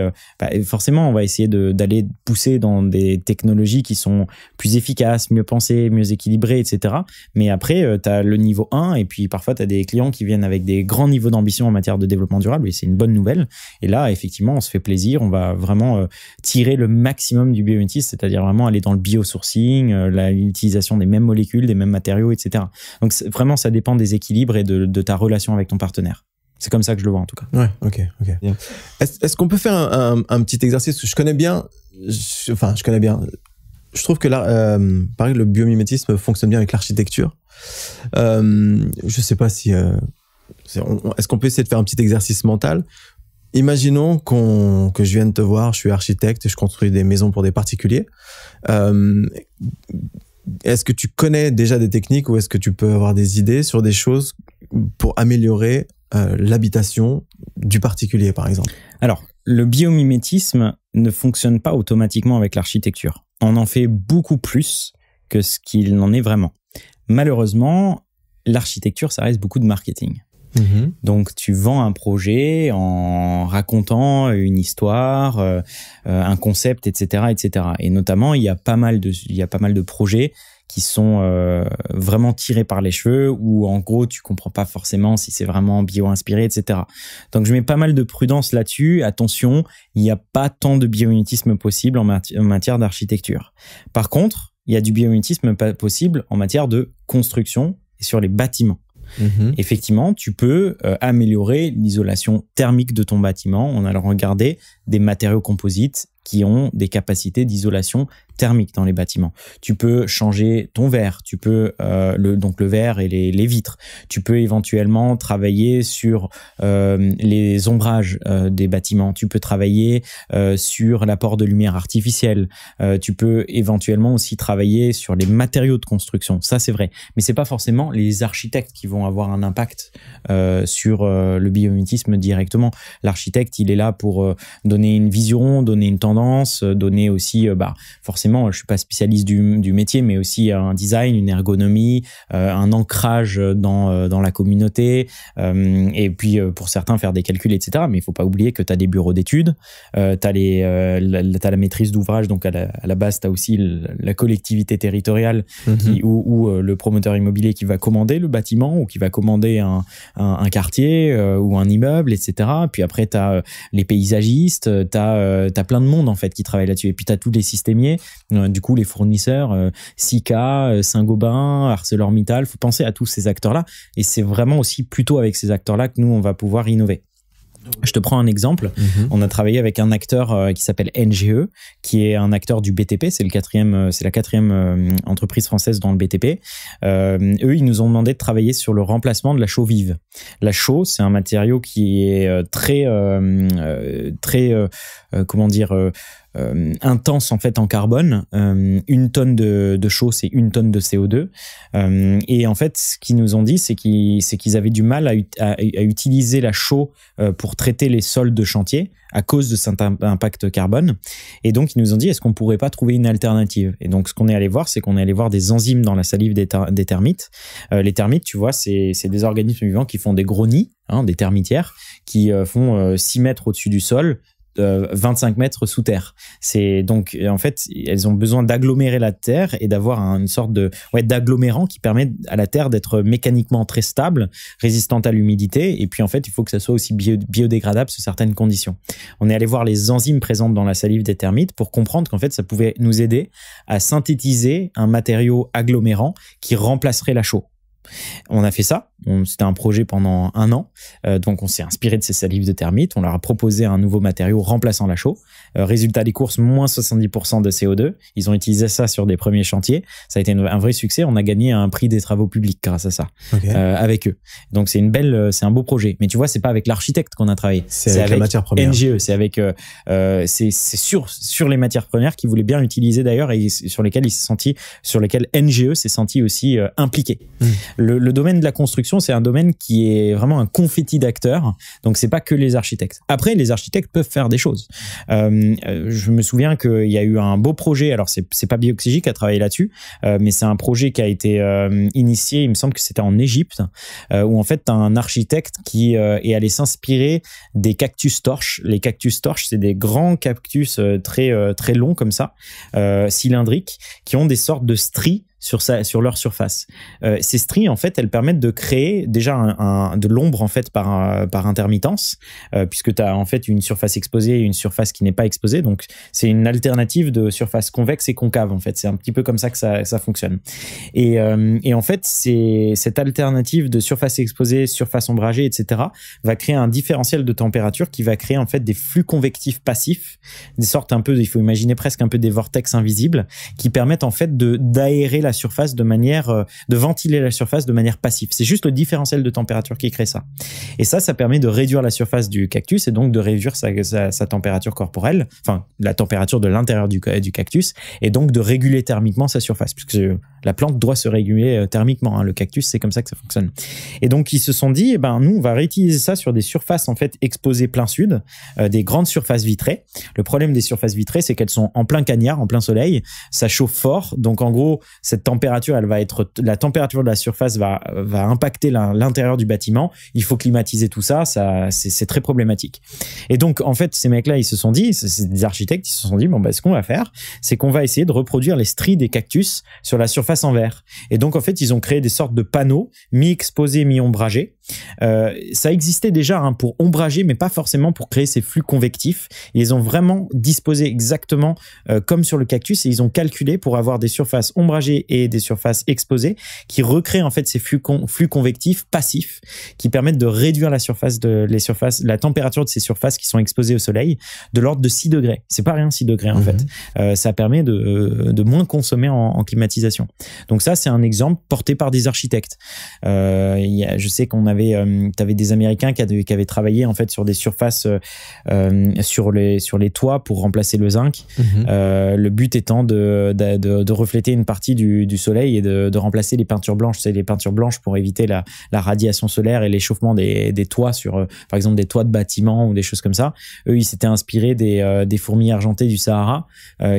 forcément, on va essayer d'aller pousser dans des technologies qui sont plus efficaces, mieux pensées, mieux équilibrées, etc. Mais après, tu as le niveau 1 et puis parfois, tu as des clients qui viennent avec des grands niveaux d'ambition en matière de développement durable et c'est une bonne nouvelle. Et là, effectivement, on se fait plaisir. On va vraiment tirer le maximum du biomimétisme, c'est-à-dire vraiment aller dans le biosourcing, l'utilisation des mêmes molécules, des mêmes matériaux, etc. Donc vraiment, ça dépend des équilibres et de ta relation avec ton partenaire. C'est comme ça que je le vois en tout cas. Ouais, ok. Est-ce qu'on peut faire un petit exercice? Je connais bien. Je trouve que là, pareil, le biomimétisme fonctionne bien avec l'architecture. Je sais pas si est-ce qu'on peut essayer de faire un petit exercice mental? Imaginons que je vienne te voir, je suis architecte et je construis des maisons pour des particuliers. Est-ce que tu connais déjà des techniques ou est-ce que tu peux avoir des idées sur des choses pour améliorer l'habitation du particulier, par exemple? Alors, le biomimétisme ne fonctionne pas automatiquement avec l'architecture. On en fait beaucoup plus que ce qu'il n'en est vraiment. Malheureusement, l'architecture, ça reste beaucoup de marketing. Donc, tu vends un projet en racontant une histoire, un concept, etc., etc. Et notamment, il y a pas mal de projets qui sont vraiment tirés par les cheveux où, en gros, tu comprends pas forcément si c'est vraiment bio-inspiré, etc. Donc, je mets pas mal de prudence là-dessus. Attention, il n'y a pas tant de biomimétisme possible en matière d'architecture. Par contre, il y a du biomimétisme possible en matière de construction et sur les bâtiments. Effectivement, tu peux améliorer l'isolation thermique de ton bâtiment en allant regarder des matériaux composites qui ont des capacités d'isolation thermique dans les bâtiments. Tu peux changer ton verre, tu peux donc le verre et les vitres. Tu peux éventuellement travailler sur les ombrages des bâtiments. Tu peux travailler sur l'apport de lumière artificielle. Tu peux éventuellement aussi travailler sur les matériaux de construction. Ça, c'est vrai. Mais c'est pas forcément les architectes qui vont avoir un impact sur le biomimétisme directement. L'architecte, il est là pour donner une vision, donner une tendance, donner aussi forcément forcément, je suis pas spécialiste du métier, mais aussi un design, une ergonomie, un ancrage dans la communauté, et puis pour certains faire des calculs, etc. Mais il faut pas oublier que tu as des bureaux d'études, t'as la maîtrise d'ouvrage, donc à la base, tu as aussi la collectivité territoriale ou le promoteur immobilier qui va commander le bâtiment ou qui va commander un quartier ou un immeuble, etc. Puis après, tu as les paysagistes, tu as plein de monde en fait qui travaille là-dessus. Et puis tu as tous les systémiers, du coup les fournisseurs, Sika, Saint-Gobain, ArcelorMittal, faut penser à tous ces acteurs-là. Et c'est vraiment aussi plutôt avec ces acteurs-là que nous, on va pouvoir innover. Je te prends un exemple. On a travaillé avec un acteur qui s'appelle NGE, qui est un acteur du BTP. C'est la quatrième entreprise française dans le BTP. Eux, ils nous ont demandé de travailler sur le remplacement de la chaux vive. La chaux, c'est un matériau qui est très intense en fait en carbone. 1 tonne de chaux, c'est 1 tonne de CO2. Et en fait, ce qu'ils nous ont dit, c'est qu'ils avaient du mal à utiliser la chaux pour traiter les sols de chantier à cause de cet impact carbone. Et donc, ils nous ont dit, est-ce qu'on pourrait pas trouver une alternative? Et donc, ce qu'on est allé voir, c'est qu'on est allé voir des enzymes dans la salive des termites. Les termites, tu vois, c'est des organismes vivants qui font des gros nids, des termitières, qui font 6 mètres au-dessus du sol, 25 mètres sous terre. C'est donc, en fait, elles ont besoin d'agglomérer la terre et d'avoir une sorte d'agglomérant qui permet à la terre d'être mécaniquement très stable, résistante à l'humidité. Et puis, en fait, il faut que ça soit aussi biodégradable sous certaines conditions. On est allé voir les enzymes présentes dans la salive des termites pour comprendre qu'en fait, ça pouvait nous aider à synthétiser un matériau agglomérant qui remplacerait la chaux. On a fait ça. C'était un projet pendant 1 an. Donc, on s'est inspiré de ces salives de termites. On leur a proposé un nouveau matériau remplaçant la chaux. Résultat des courses, moins 70% de CO2. Ils ont utilisé ça sur des premiers chantiers. Ça a été un vrai succès. On a gagné un prix des travaux publics grâce à ça, avec eux. Donc, c'est un beau projet. Mais tu vois, c'est pas avec l'architecte qu'on a travaillé. C'est avec la matière première. NGE. C'est avec, c'est sur les matières premières qu'ils voulaient bien l'utiliser d'ailleurs et sur lesquelles NGE s'est senti aussi impliqué. Le domaine de la construction, c'est un domaine qui est vraiment un confetti d'acteurs. Donc, c'est pas que les architectes. Après, les architectes peuvent faire des choses. Je me souviens qu'il y a eu un beau projet. Alors, c'est pas Bioxygie qui a travaillé là-dessus, mais c'est un projet qui a été initié. Il me semble que c'était en Égypte, où en fait, t'as un architecte qui est allé s'inspirer des cactus torches. Les cactus torches, c'est des grands cactus très longs comme ça, cylindriques, qui ont des sortes de stries sur leur surface. Ces stries, en fait, elles permettent de créer déjà de l'ombre en fait par intermittence, puisque tu as en fait une surface exposée et une surface qui n'est pas exposée. Donc, c'est une alternative de surface convexe et concave. En fait, c'est un petit peu comme ça que ça fonctionne. Et en fait, c'est cette alternative de surface exposée, surface ombragée, etc., va créer un différentiel de température qui va créer en fait des flux convectifs passifs, des sortes un peu, il faut imaginer presque un peu des vortex invisibles, qui permettent en fait d'aérer la surface de ventiler la surface de manière passive. C'est juste le différentiel de température qui crée ça. Et ça permet de réduire la surface du cactus et donc de réduire sa température corporelle, enfin, la température de l'intérieur du cactus, et donc de réguler thermiquement sa surface, puisque la plante doit se réguler thermiquement. Le cactus, c'est comme ça que ça fonctionne. Et donc, ils se sont dit, nous, on va réutiliser ça sur des surfaces, en fait, exposées plein sud, des grandes surfaces vitrées. Le problème des surfaces vitrées, c'est qu'elles sont en plein cagnard, en plein soleil. Ça chauffe fort. Donc, en gros, cette température, la température de la surface va impacter l'intérieur du bâtiment. Il faut climatiser tout ça. C'est très problématique. Et donc, en fait, ces mecs-là, ils se sont dit, c'est des architectes, ils se sont dit, ce qu'on va faire, c'est qu'on va essayer de reproduire les stries des cactus sur la surface en verre. Et donc, en fait, ils ont créé des sortes de panneaux mi-exposés, mi-ombragés. Ça existait déjà pour ombrager, mais pas forcément pour créer ces flux convectifs. Et ils ont vraiment disposé exactement comme sur le cactus et ils ont calculé pour avoir des surfaces ombragées et des surfaces exposées qui recréent en fait ces flux convectifs passifs qui permettent de réduire la température de ces surfaces qui sont exposées au soleil de l'ordre de 6 degrés. C'est pas rien 6 degrés en fait. Ça permet de moins consommer en climatisation. Donc ça, c'est un exemple porté par des architectes. Je sais qu'on avait t'avais des Américains qui avaient travaillé en fait sur des surfaces sur les toits pour remplacer le zinc. Le but étant de refléter une partie du soleil et de remplacer les peintures blanches. C'est les peintures blanches pour éviter la radiation solaire et l'échauffement des toits sur, par exemple, des toits de bâtiments ou des choses comme ça. Eux, ils s'étaient inspirés des fourmis argentées du Sahara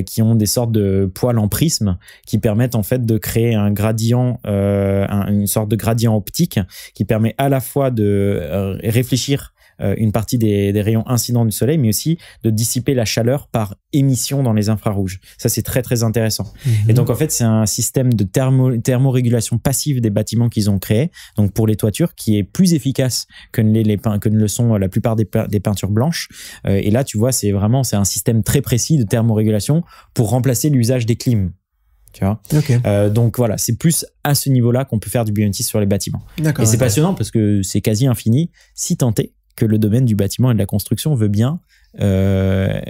qui ont des sortes de poils en prisme qui permettent en fait de créer un gradient, une sorte de gradient optique qui permet à la fois de réfléchir une partie des rayons incidents du soleil, mais aussi de dissiper la chaleur par émission dans les infrarouges. Ça, c'est très, très intéressant. Et donc, en fait, c'est un système de thermorégulation passive des bâtiments qu'ils ont créé, donc pour les toitures, qui est plus efficace que ne le sont la plupart des peintures blanches. Et là, tu vois, c'est un système très précis de thermorégulation pour remplacer l'usage des clims. Tu vois. Donc voilà, c'est plus à ce niveau-là qu'on peut faire du biomimétisme sur les bâtiments. Et c'est passionnant parce que c'est quasi infini, si tant est que le domaine du bâtiment et de la construction veut bien, on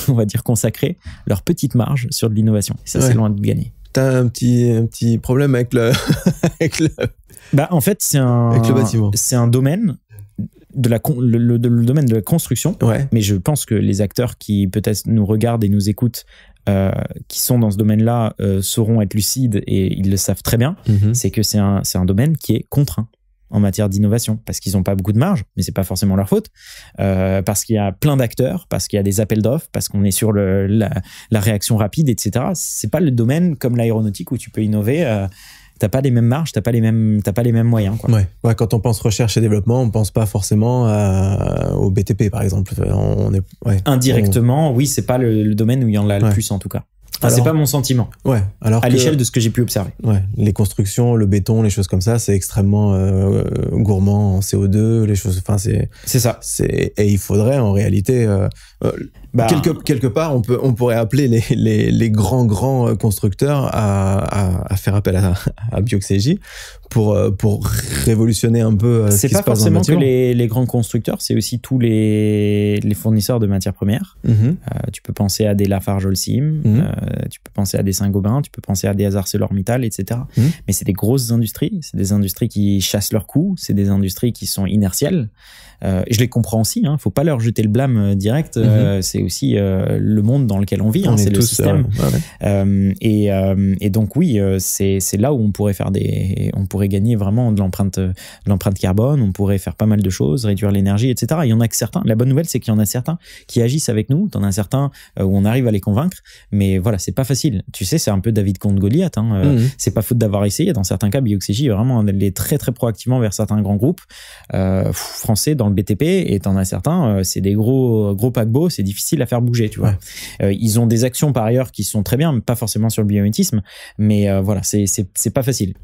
va dire, consacrer leur petite marge sur de l'innovation. Et ça, c'est loin de gagner. T'as un petit problème avec le, en fait, avec le bâtiment. C'est un domaine le domaine de la construction. Mais je pense que les acteurs qui peut-être nous regardent et nous écoutent, qui sont dans ce domaine-là, sauront être lucides et ils le savent très bien. C'est que c'est un domaine qui est contraint en matière d'innovation, parce qu'ils n'ont pas beaucoup de marge, mais c'est pas forcément leur faute, parce qu'il y a plein d'acteurs, parce qu'il y a des appels d'offres, parce qu'on est sur la réaction rapide, etc. C'est pas le domaine comme l'aéronautique où tu peux innover. T'as pas les mêmes marges, t'as pas les mêmes moyens, quoi. Ouais, quand on pense recherche et développement, on pense pas forcément au BTP, par exemple. Indirectement, oui, c'est pas le domaine où il y en a le plus, en tout cas. C'est pas mon sentiment. Alors à l'échelle de ce que j'ai pu observer. Les constructions, le béton, les choses comme ça, c'est extrêmement gourmand en CO2, les choses. Enfin, c'est ça. Et il faudrait en réalité quelque part, on pourrait appeler les grands constructeurs à faire appel à Bioxégie pour révolutionner un peu ce qui se passe dans le bâtiment. C'est pas forcément que les grands constructeurs, c'est aussi tous les fournisseurs de matières premières. Tu peux penser à des Lafarge-Holcim, tu peux penser à des Saint-Gobain, tu peux penser à des ArcelorMittal, etc. Mais c'est des grosses industries, c'est des industries qui chassent leurs coûts, c'est des industries qui sont inertielles. Je les comprends aussi, faut pas leur jeter le blâme direct. C'est aussi le monde dans lequel on vit, c'est le système. Et donc oui, c'est là où on pourrait gagner vraiment de l'empreinte carbone, on pourrait faire pas mal de choses, réduire l'énergie, etc. Il y en a que certains. La bonne nouvelle, c'est qu'il y en a certains qui agissent avec nous. T'en as certains où on arrive à les convaincre, mais voilà, c'est pas facile. Tu sais, c'est un peu David contre Goliath. C'est pas faute d'avoir essayé. Dans certains cas, Bioxégie vraiment aller très très proactivement vers certains grands groupes français dans le BTP, et t'en as certains, c'est des gros paquebots, c'est difficile à faire bouger, tu vois. Ils ont des actions par ailleurs qui sont très bien, mais pas forcément sur le biomimétisme, mais voilà, c'est pas facile.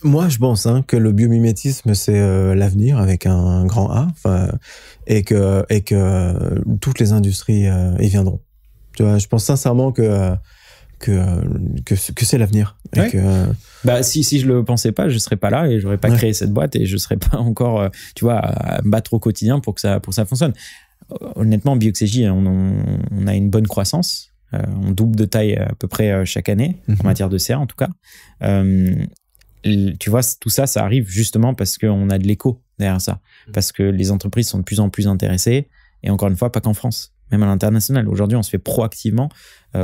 Moi, je pense que le biomimétisme, c'est l'avenir avec un grand A, et que toutes les industries y viendront. Tu vois, je pense sincèrement que c'est l'avenir. Si je le pensais pas, je serais pas là et j'aurais pas créé cette boîte et je serais pas encore, tu vois, à me battre au quotidien pour que ça fonctionne. Honnêtement, Bioxégie, on a une bonne croissance. On double de taille à peu près chaque année, en matière de serre en tout cas. Tu vois, tout ça arrive justement parce qu'on a de l'écho derrière ça. Parce que les entreprises sont de plus en plus intéressées. Et encore une fois, pas qu'en France, même à l'international. Aujourd'hui, on se fait proactivement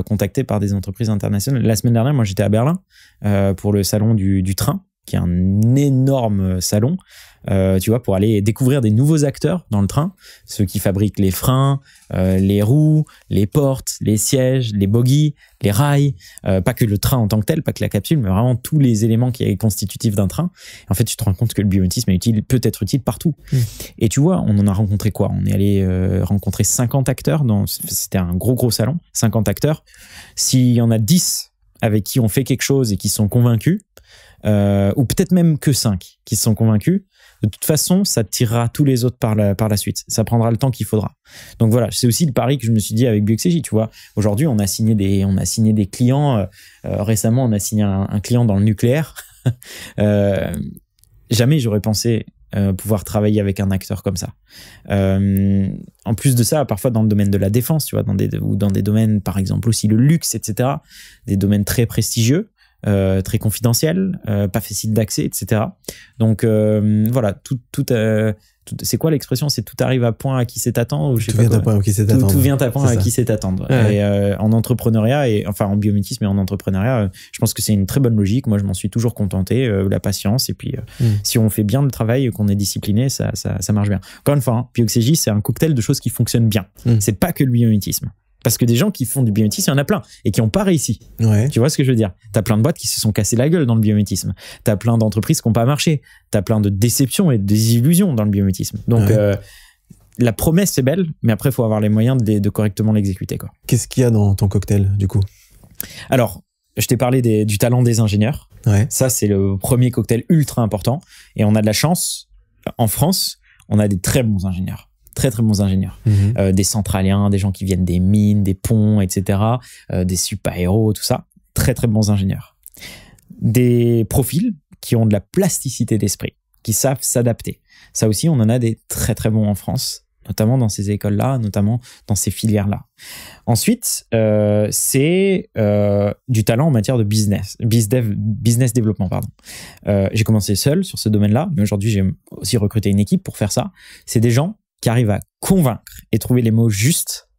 contacter par des entreprises internationales. La semaine dernière, moi, j'étais à Berlin pour le salon du train, qui est un énorme salon, tu vois, pour aller découvrir des nouveaux acteurs dans le train, ceux qui fabriquent les freins, les roues, les portes, les sièges, les bogies, les rails, pas que le train en tant que tel, pas que la capsule, mais vraiment tous les éléments qui sont constitutifs d'un train. En fait, tu te rends compte que le biomimétisme peut être utile partout. Et tu vois, on en a rencontré quoi? On est allé rencontrer 50 acteurs, c'était un gros salon, 50 acteurs. S'il y en a 10 avec qui on fait quelque chose et qui sont convaincus, ou peut-être même que 5 qui sont convaincus, de toute façon, ça tirera tous les autres par la suite. Ça prendra le temps qu'il faudra. Donc voilà, c'est aussi le pari que je me suis dit avec Bioxégie, tu vois. Aujourd'hui, on a signé des clients. Récemment, on a signé un client dans le nucléaire. Jamais j'aurais pensé pouvoir travailler avec un acteur comme ça. En plus de ça, parfois dans le domaine de la défense, tu vois, ou dans des domaines, par exemple aussi le luxe, etc., des domaines très prestigieux. très confidentiel, pas facile d'accès, etc. Donc voilà, c'est quoi l'expression? C'est tout arrive à point à qui sait attendre, ou je sais tout pas vient quoi. à point à qui sait attendre. Tout vient à point à qui sait attendre. Ouais. Et en entrepreneuriat, et enfin en biomimétisme et en entrepreneuriat, je pense que c'est une très bonne logique. Moi, je m'en suis toujours contenté, la patience, et puis si on fait bien le travail, qu'on est discipliné, ça marche bien. Encore une fois, Bioxégie, c'est un cocktail de choses qui fonctionnent bien. C'est pas que le biomimétisme. Parce que des gens qui font du biomimétisme, il y en a plein et qui n'ont pas réussi. Ouais. Tu vois ce que je veux dire? T'as plein de boîtes qui se sont cassées la gueule dans le biomimétisme. T'as plein d'entreprises qui n'ont pas marché. T'as plein de déceptions et de désillusions dans le biomimétisme. Donc, la promesse, c'est belle, mais après, il faut avoir les moyens de correctement l'exécuter, quoi. Qu'est-ce qu'il y a dans ton cocktail, du coup? Alors, je t'ai parlé du talent des ingénieurs. Ouais. Ça, c'est le premier cocktail ultra important. Et on a de la chance. En France, on a des très bons ingénieurs. Très très bons ingénieurs, des centraliens, des gens qui viennent des mines, des ponts, etc., des super-héros, tout ça, très très bons ingénieurs. Des profils qui ont de la plasticité d'esprit, qui savent s'adapter. Ça aussi, on en a des très très bons en France, notamment dans ces écoles-là, notamment dans ces filières-là. Ensuite, c'est du talent en matière de business développement, pardon. J'ai commencé seul sur ce domaine-là, mais aujourd'hui, j'ai aussi recruté une équipe pour faire ça. C'est des gens qui arrive à convaincre et trouver les mots justes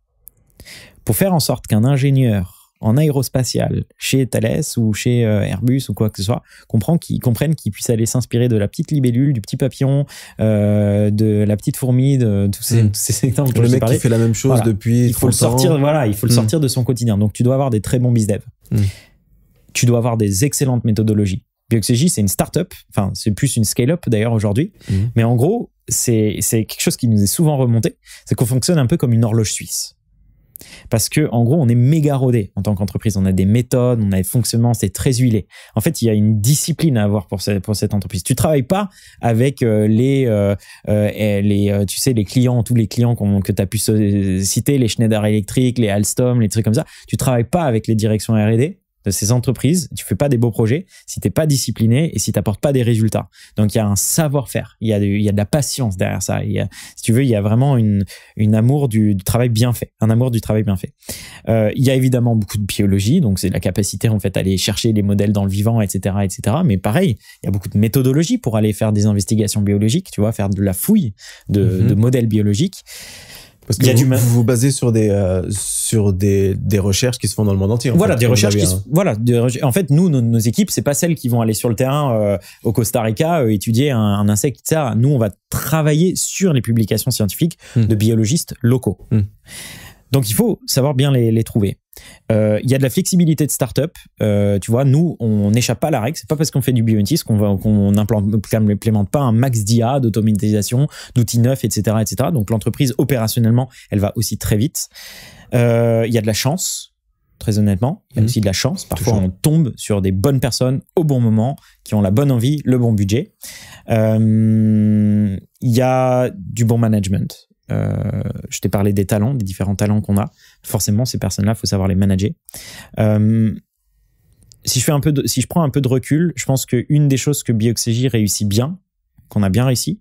pour faire en sorte qu'un ingénieur en aérospatial chez Thales ou chez Airbus ou quoi que ce soit comprenne qu'il puisse aller s'inspirer de la petite libellule, du petit papillon, de la petite fourmi, de tous ces exemples. Le mec qui fait la même chose depuis. Il faut le sortir. Voilà, il faut le sortir de son quotidien. Donc tu dois avoir des très bons bizdev. Tu dois avoir des excellentes méthodologies. Bioxégie, c'est une start-up. Enfin, c'est plus une scale-up d'ailleurs aujourd'hui. Mais en gros, c'est quelque chose qui nous est souvent remonté. C'est qu'on fonctionne un peu comme une horloge suisse. Parce que, en gros, on est méga rodé en tant qu'entreprise. On a des méthodes, on a des fonctionnements, c'est très huilé. En fait, il y a une discipline à avoir pour cette entreprise. Tu travailles pas avec les clients, tous les clients que tu as pu citer, les Schneider Electric, les Alstom, les trucs comme ça. Tu travailles pas avec les directions R&D de ces entreprises, tu fais pas des beaux projets si t'es pas discipliné et si t'apportes pas des résultats. Donc il y a un savoir-faire, il y a de la patience derrière ça. Si tu veux, il y a vraiment une amour du travail bien fait, un amour du travail bien fait. Il y a évidemment beaucoup de biologie, donc c'est la capacité en fait à aller chercher les modèles dans le vivant, etc., etc. Mais pareil, il y a beaucoup de méthodologie pour aller faire des investigations biologiques, tu vois, faire de la fouille de modèles biologiques. Parce que vous vous basez sur des recherches qui se font dans le monde entier. En fait, nous, nos équipes, c'est pas celles qui vont aller sur le terrain au Costa Rica étudier un insecte, etc. Nous, on va travailler sur les publications scientifiques de biologistes locaux. Donc, il faut savoir bien les trouver. Il y a de la flexibilité de start-up. Tu vois, nous, on n'échappe pas à la règle. C'est pas parce qu'on fait du biomimétisme qu'on n'implémente pas un max d'IA, d'automatisation, d'outils neufs, etc., etc. Donc, l'entreprise, opérationnellement, elle va aussi très vite. Il y a de la chance, très honnêtement. Il y a aussi de la chance. Parfois, on tombe sur des bonnes personnes au bon moment, qui ont la bonne envie, le bon budget. Il y a du bon management. Je t'ai parlé des talents, des différents talents qu'on a. Forcément, ces personnes-là, il faut savoir les manager. Si je prends un peu de recul, je pense qu'une des choses que Bioxégie réussit bien, qu'on a bien réussi,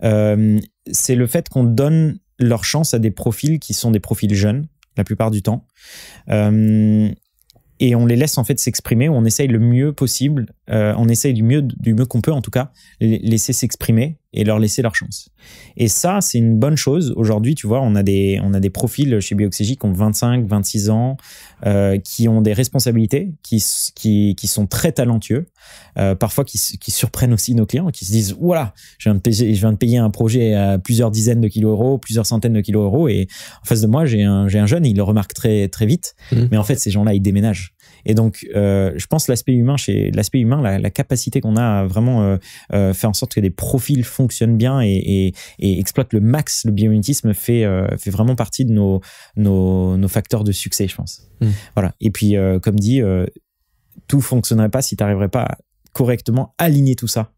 c'est le fait qu'on donne leur chance à des profils qui sont des profils jeunes, la plupart du temps. Et on les laisse en fait s'exprimer, on essaye le mieux possible, on essaye du mieux qu'on peut en tout cas, les laisser s'exprimer et leur laisser leur chance. Et ça, c'est une bonne chose. Aujourd'hui, tu vois, on a des profils chez Bioxégie qui ont 25, 26 ans, qui ont des responsabilités, qui sont très talentueux, parfois qui surprennent aussi nos clients, qui se disent « Voilà, je viens de payer un projet à plusieurs dizaines de kilos euros, plusieurs centaines de kilos euros, et en face de moi, j'ai un jeune, et il le remarque très, très vite. Mais en fait, ces gens-là, ils déménagent. Et donc, je pense l'aspect humain, la capacité qu'on a à vraiment faire en sorte que des profils fonctionnent bien et exploitent le max le biomimétisme fait vraiment partie de nos facteurs de succès, je pense. Voilà. Et puis, comme dit, tout fonctionnerait pas si tu n'arriverais pas à correctement aligner tout ça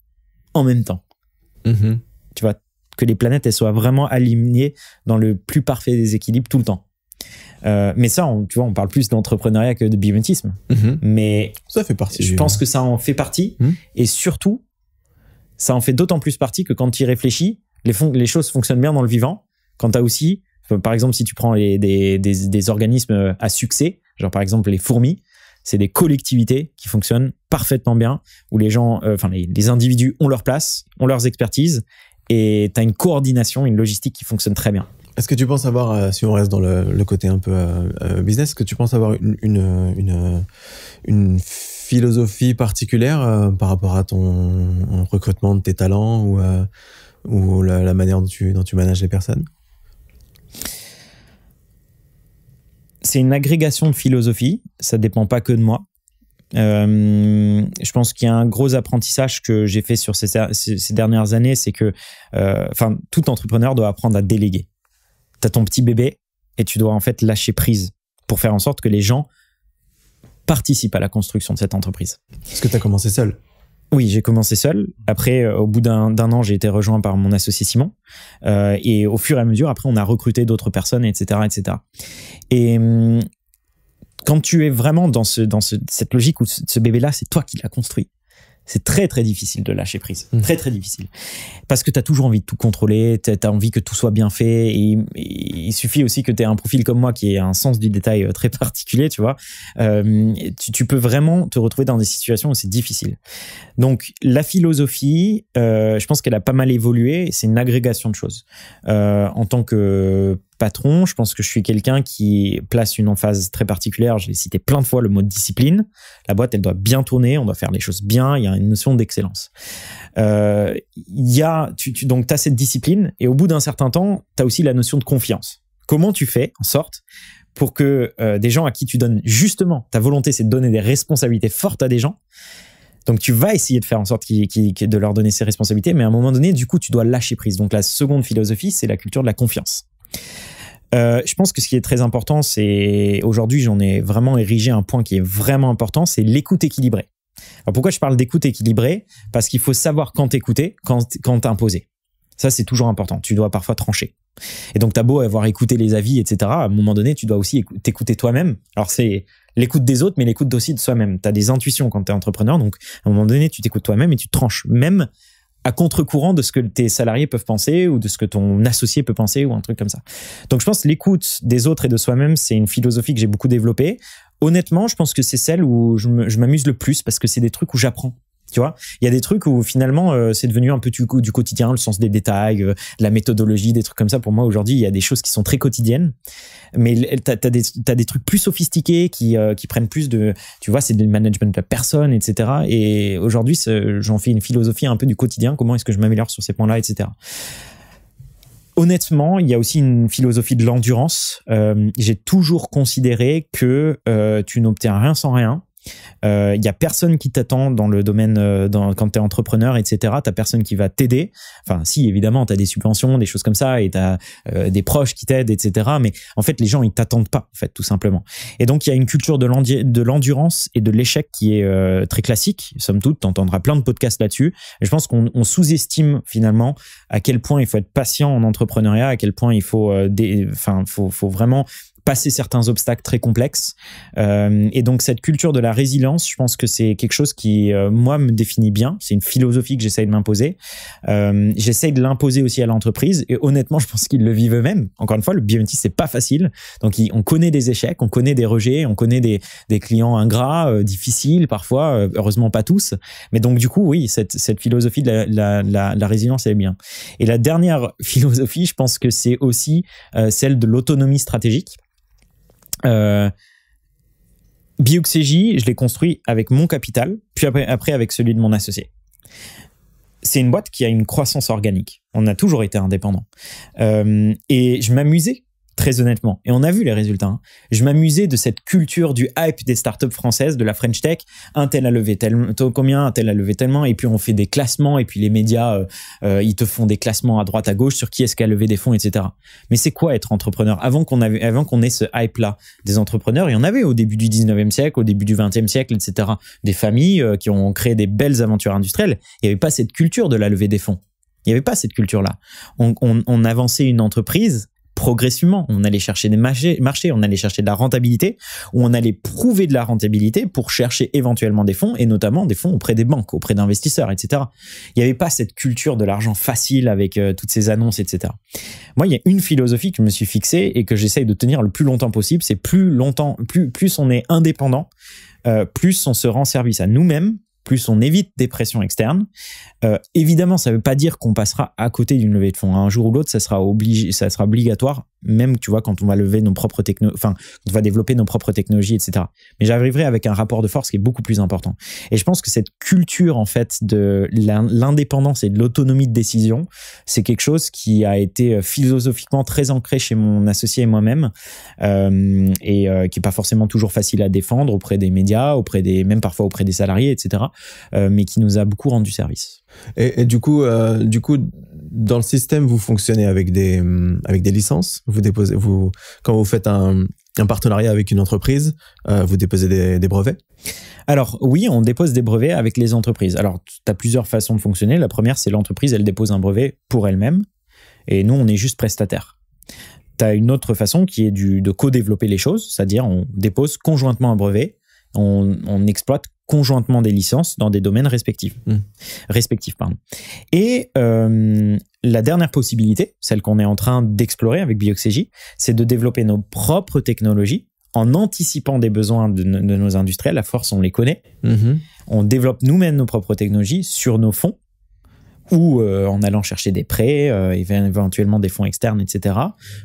en même temps. Tu vois, que les planètes elles soient vraiment alignées dans le plus parfait des équilibres tout le temps. Mais ça, tu vois, on parle plus d'entrepreneuriat que de biomimétisme. Mais ça fait partie. Je pense que ça en fait partie. Et surtout, ça en fait d'autant plus partie que quand tu y réfléchis, les choses fonctionnent bien dans le vivant. Quand tu as aussi, par exemple, si tu prends des organismes à succès, genre par exemple les fourmis, c'est des collectivités qui fonctionnent parfaitement bien, où les gens, les individus ont leur place, ont leurs expertises, et tu as une coordination, une logistique qui fonctionne très bien. Est-ce que tu penses avoir, si on reste dans le côté un peu business, est-ce que tu penses avoir une philosophie particulière par rapport à ton recrutement de tes talents ou la manière dont tu manages les personnes? C'est une agrégation de philosophie, ça dépend pas que de moi. Je pense qu'il y a un gros apprentissage que j'ai fait sur ces dernières années, c'est que tout entrepreneur doit apprendre à déléguer. Tu as ton petit bébé et tu dois en fait lâcher prise pour faire en sorte que les gens participent à la construction de cette entreprise. Est-ce que tu as commencé seul? Oui, j'ai commencé seul. Après, au bout d'un an, j'ai été rejoint par mon associé Simon. Et au fur et à mesure, après, on a recruté d'autres personnes, etc., etc. Et quand tu es vraiment dans cette logique où ce bébé-là, c'est toi qui l'as construit, c'est très, très difficile de lâcher prise. Très, très difficile. Parce que tu as toujours envie de tout contrôler, tu as envie que tout soit bien fait. Et il suffit aussi que tu aies un profil comme moi qui ait un sens du détail très particulier, tu vois. Tu peux vraiment te retrouver dans des situations où c'est difficile. Donc, la philosophie, je pense qu'elle a pas mal évolué. C'est une agrégation de choses. En tant que patron, je pense que je suis quelqu'un qui place une emphase très particulière. Je l'ai cité plein de fois, le mot discipline. La boîte, elle doit bien tourner, on doit faire les choses bien. Il y a une notion d'excellence. Donc, tu as cette discipline et au bout d'un certain temps, tu as aussi la notion de confiance. Comment tu fais en sorte pour que des gens à qui tu donnes justement ta volonté, c'est de donner des responsabilités fortes à des gens. Donc, tu vas essayer de faire en sorte de leur donner ces responsabilités, mais à un moment donné, du coup, tu dois lâcher prise. Donc, la seconde philosophie, c'est la culture de la confiance. Je pense que ce qui est très important, c'est aujourd'hui, j'en ai vraiment érigé un point qui est vraiment important, c'est l'écoute équilibrée. Alors pourquoi je parle d'écoute équilibrée? Parce qu'il faut savoir quand t'écouter, quand t'imposer. Ça, c'est toujours important. Tu dois parfois trancher. Et donc, t'as beau avoir écouté les avis, etc. À un moment donné, tu dois aussi t'écouter toi-même. Alors, c'est l'écoute des autres, mais l'écoute aussi de soi-même. T'as des intuitions quand t'es entrepreneur. Donc, à un moment donné, tu t'écoutes toi-même et tu tranches. Même à contre-courant de ce que tes salariés peuvent penser ou de ce que ton associé peut penser ou un truc comme ça. Donc, je pense que l'écoute des autres et de soi-même, c'est une philosophie que j'ai beaucoup développée. Honnêtement, je pense que c'est celle où je m'amuse le plus parce que c'est des trucs où j'apprends. Tu vois, il y a des trucs où finalement c'est devenu un peu du quotidien, le sens des détails, la méthodologie, des trucs comme ça. Pour moi aujourd'hui, il y a des choses qui sont très quotidiennes, mais t'as des trucs plus sophistiqués qui prennent plus de, tu vois, c'est du management de la personne, etc. Et aujourd'hui, j'en fais une philosophie un peu du quotidien. Comment est-ce que je m'améliore sur ces points-là, etc. Honnêtement, il y a aussi une philosophie de l'endurance. J'ai toujours considéré que tu n'obtiens rien sans rien. Il y a personne qui t'attend dans le domaine quand t'es entrepreneur, etc. T'as personne qui va t'aider. Enfin, si, évidemment, t'as des subventions, des choses comme ça, et t'as des proches qui t'aident, etc. Mais en fait, les gens, ils t'attendent pas, en fait, tout simplement. Et donc, il y a une culture de l'endurance et de l'échec qui est très classique. Somme toute, t'entendras plein de podcasts là-dessus. Et je pense qu'on sous-estime finalement à quel point il faut être patient en entrepreneuriat, à quel point il faut, faut vraiment passer certains obstacles très complexes. Et donc, cette culture de la résilience, je pense que c'est quelque chose qui, moi, me définit bien. C'est une philosophie que j'essaye de m'imposer. J'essaye de l'imposer aussi à l'entreprise. Et honnêtement, je pense qu'ils le vivent eux-mêmes. Encore une fois, le BMT, c'est pas facile. Donc, on connaît des échecs, on connaît des rejets, on connaît des clients ingrats, difficiles parfois, heureusement pas tous. Mais donc, du coup, oui, cette philosophie de la résilience, elle est bien. Et la dernière philosophie, je pense que c'est aussi celle de l'autonomie stratégique. BioXCJ, je l'ai construit avec mon capital, puis après avec celui de mon associé. C'est une boîte qui a une croissance organique. On a toujours été indépendant. Et je m'amusais, très honnêtement. Et on a vu les résultats. Hein. Je m'amusais de cette culture du hype des startups françaises, de la French Tech. Un tel a levé combien, un tel a levé tellement. Et puis on fait des classements. Et puis les médias, ils te font des classements à droite, à gauche sur qui est-ce qui a levé des fonds, etc. Mais c'est quoi être entrepreneur? Avant qu'on ait ce hype-là des entrepreneurs, il y en avait au début du 19e siècle, au début du 20e siècle, etc. Des familles qui ont créé des belles aventures industrielles. Il n'y avait pas cette culture de la levée des fonds. Il n'y avait pas cette culture-là. On avançait une entreprise progressivement. On allait chercher des marchés, on allait chercher de la rentabilité, ou on allait prouver de la rentabilité pour chercher éventuellement des fonds, et notamment des fonds auprès des banques, auprès d'investisseurs, etc. Il n'y avait pas cette culture de l'argent facile avec toutes ces annonces, etc. Moi, il y a une philosophie que je me suis fixée et que j'essaye de tenir le plus longtemps possible, c'est plus on est indépendant, plus on se rend service à nous-mêmes, plus on évite des pressions externes. Évidemment, ça ne veut pas dire qu'on passera à côté d'une levée de fonds. Un jour ou l'autre, ça sera obligatoire, même tu vois, quand on va lever nos propres quand on va développer nos propres technologies, etc. Mais j'arriverai avec un rapport de force qui est beaucoup plus important. Et je pense que cette culture en fait de l'indépendance et de l'autonomie de décision, c'est quelque chose qui a été philosophiquement très ancré chez mon associé et moi-même, et qui est pas forcément toujours facile à défendre auprès des médias, même parfois auprès des salariés, etc. Mais qui nous a beaucoup rendu service. Et du coup, dans le système, vous fonctionnez avec des licences. Quand vous faites un partenariat avec une entreprise, vous déposez des brevets. Alors oui, on dépose des brevets avec les entreprises. Alors, tu as plusieurs façons de fonctionner. La première, c'est l'entreprise, elle dépose un brevet pour elle-même. Et nous, on est juste prestataire. Tu as une autre façon qui est de co-développer les choses, c'est-à-dire on dépose conjointement un brevet, on exploite conjointement des licences dans des domaines respectifs. Et la dernière possibilité, celle qu'on est en train d'explorer avec Bioxégie, c'est de développer nos propres technologies en anticipant des besoins de nos industriels. À force, on les connaît. On développe nous-mêmes nos propres technologies sur nos fonds, ou en allant chercher des prêts, éventuellement des fonds externes, etc.,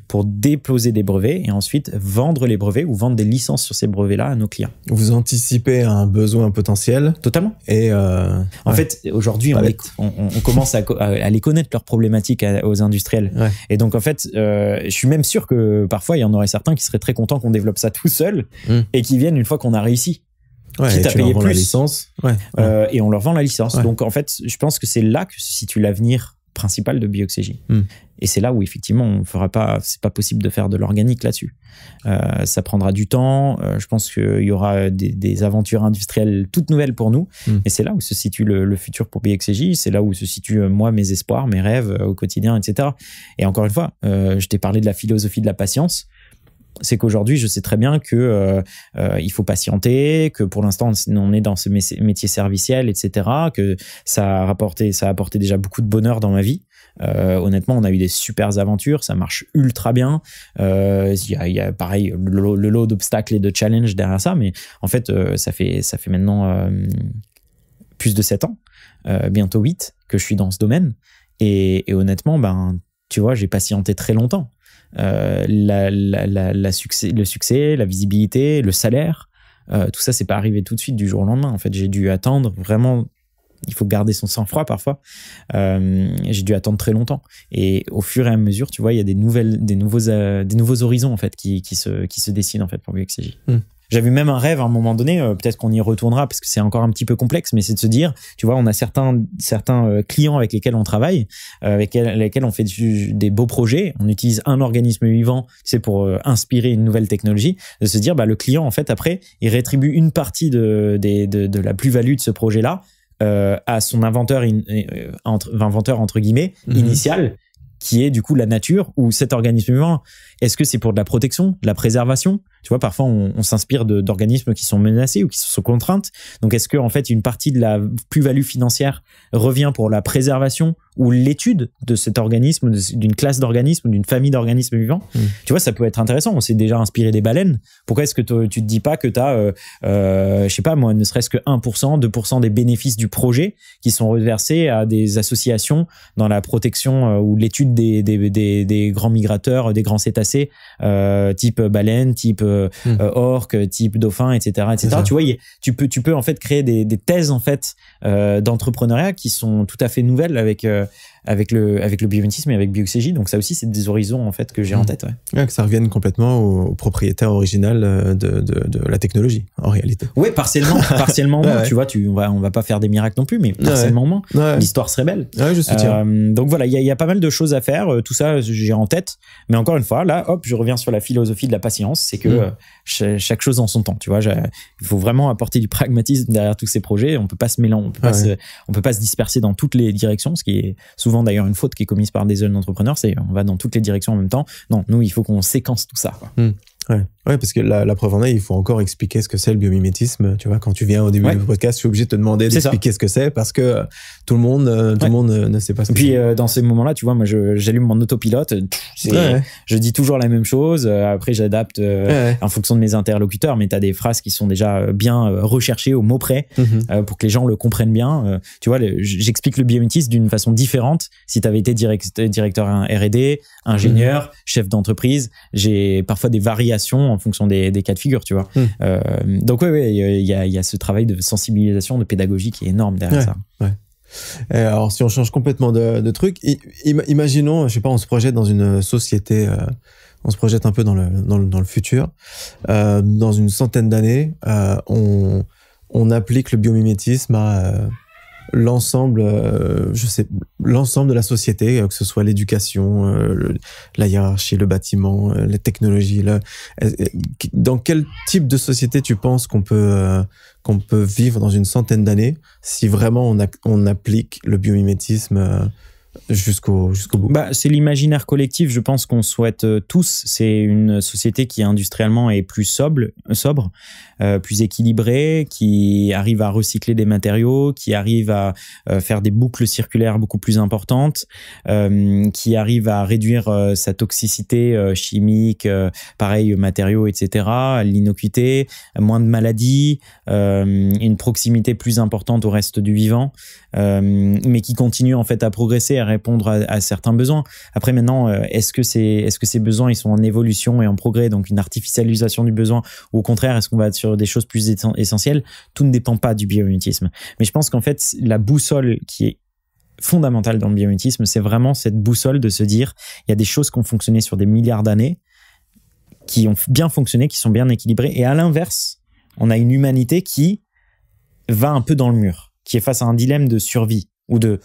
pour déposer des brevets et ensuite vendre les brevets ou vendre des licences sur ces brevets-là à nos clients. Vous anticipez un besoin potentiel. Totalement. Et en fait, aujourd'hui, on commence à les connaître leurs problématiques aux industriels. Ouais. Et donc, en fait, je suis même sûr que parfois, il y en aurait certains qui seraient très contents qu'on développe ça tout seul et qui viennent une fois qu'on a réussi. Quitte à payer plus. La licence. Et on leur vend la licence. Ouais. Donc, en fait, je pense que c'est là que se situe l'avenir principal de Bioxégie. Et c'est là où, effectivement, c'est pas possible de faire de l'organique là-dessus. Ça prendra du temps. Je pense qu'il y aura des aventures industrielles toutes nouvelles pour nous. Et c'est là où se situe le futur pour Bioxégie. C'est là où se situent, moi, mes espoirs, mes rêves au quotidien, etc. Et encore une fois, je t'ai parlé de la philosophie de la patience. C'est qu'aujourd'hui, je sais très bien que il faut patienter, que pour l'instant, on est dans ce métier serviciel, etc., que ça a apporté déjà beaucoup de bonheur dans ma vie. Honnêtement, on a eu des super aventures, ça marche ultra bien. Il y a pareil le lot d'obstacles et de challenges derrière ça, mais en fait, ça fait maintenant plus de 7 ans, bientôt 8, que je suis dans ce domaine. Et honnêtement, tu vois, j'ai patienté très longtemps. Le succès, la visibilité, le salaire, tout ça, c'est pas arrivé tout de suite du jour au lendemain. En fait, j'ai dû attendre vraiment. Il faut garder son sang-froid parfois. J'ai dû attendre très longtemps. Et au fur et à mesure, tu vois, il y a des nouveaux horizons en fait qui se dessinent en fait pour Bioxégie. J'avais même un rêve à un moment donné, peut-être qu'on y retournera parce que c'est encore un petit peu complexe, mais c'est de se dire, tu vois, on a certains clients avec lesquels on travaille, avec lesquels on fait des beaux projets, on utilise un organisme vivant, c'est pour inspirer une nouvelle technologie, de se dire, le client, en fait, après, il rétribue une partie de la plus-value de ce projet-là à son inventeur entre guillemets, initial, qui est du coup la nature ou cet organisme vivant. Est-ce que c'est pour de la protection, de la préservation? Tu vois, parfois on s'inspire d'organismes qui sont menacés ou qui sont sous contrainte. Donc est-ce que en fait une partie de la plus-value financière revient pour la préservation ou l'étude de cet organisme, d'une classe d'organismes, d'une famille d'organismes vivants? Tu vois, ça peut être intéressant. On s'est déjà inspiré des baleines. Pourquoi est-ce que tu te dis pas que tu as, je sais pas moi, ne serait-ce que 1%, 2% des bénéfices du projet qui sont reversés à des associations dans la protection ou l'étude des grands migrateurs, des grands cétacés, type baleine, type orque, type dauphin, etc., etc. Tu vois, tu peux en fait créer des thèses en fait d'entrepreneuriat qui sont tout à fait nouvelles avec le biomimétisme et avec Bioxégie. Donc ça aussi, c'est des horizons en fait que j'ai en tête. Ouais, que ça revienne complètement au propriétaire original de la technologie en réalité. Oui, partiellement moins. Tu vois, on va pas faire des miracles non plus, mais partiellement moins. L'histoire serait belle. Ouais, je soutiens. Donc voilà, il y a pas mal de choses à faire. Tout ça, j'ai en tête. Mais encore une fois, là, hop, je reviens sur la philosophie de la patience. C'est que chaque chose en son temps. Tu vois, il faut vraiment apporter du pragmatisme derrière tous ces projets. On peut pas se mélanger, on peut pas se disperser dans toutes les directions, ce qui est souvent d'ailleurs une faute qui est commise par des jeunes entrepreneurs. C'est on va dans toutes les directions en même temps. Non, nous, il faut qu'on séquence tout ça. Ouais, parce que la preuve en est, il faut encore expliquer ce que c'est le biomimétisme. Tu vois, quand tu viens au début du podcast, je suis obligé de te demander d'expliquer ce que c'est parce que tout le monde ne sait pas ce que c'est. Et puis, dans ces moments-là, tu vois, moi, j'allume mon autopilote. Je dis toujours la même chose. Après, j'adapte en fonction de mes interlocuteurs, mais tu as des phrases qui sont déjà bien recherchées au mot près pour que les gens le comprennent bien. Tu vois, j'explique le biomimétisme d'une façon différente. Si tu avais été directeur R&D, ingénieur, chef d'entreprise, j'ai parfois des variations en fonction des cas de figure, tu vois. Donc il y a ce travail de sensibilisation, de pédagogie qui est énorme derrière ça. Ouais. Et alors si on change complètement de truc, imaginons, je sais pas, on se projette dans une société, on se projette un peu dans le futur, dans une centaine d'années, on applique le biomimétisme à l'ensemble de la société, que ce soit l'éducation, la hiérarchie, le bâtiment, les technologies. Dans quel type de société tu penses qu'on peut vivre dans une centaine d'années si vraiment on applique le biomimétisme jusqu'au bout? C'est l'imaginaire collectif, je pense qu'on souhaite tous. C'est une société qui industriellement est plus sobre, plus équilibrée, qui arrive à recycler des matériaux, qui arrive à faire des boucles circulaires beaucoup plus importantes, qui arrive à réduire sa toxicité chimique, pareil, matériaux, etc., l'innocuité, moins de maladies, une proximité plus importante au reste du vivant, mais qui continue en fait à progresser, à répondre à certains besoins. Après maintenant, est-ce que ces besoins ils sont en évolution et en progrès, donc une artificialisation du besoin, ou au contraire est-ce qu'on va être sur des choses plus essentielles? Tout ne dépend pas du biomimétisme. Mais je pense qu'en fait la boussole qui est fondamentale dans le biomimétisme, c'est vraiment cette boussole de se dire il y a des choses qui ont fonctionné sur des milliards d'années, qui ont bien fonctionné, qui sont bien équilibrées, et à l'inverse, on a une humanité qui va un peu dans le mur, qui est face à un dilemme de survie ou de...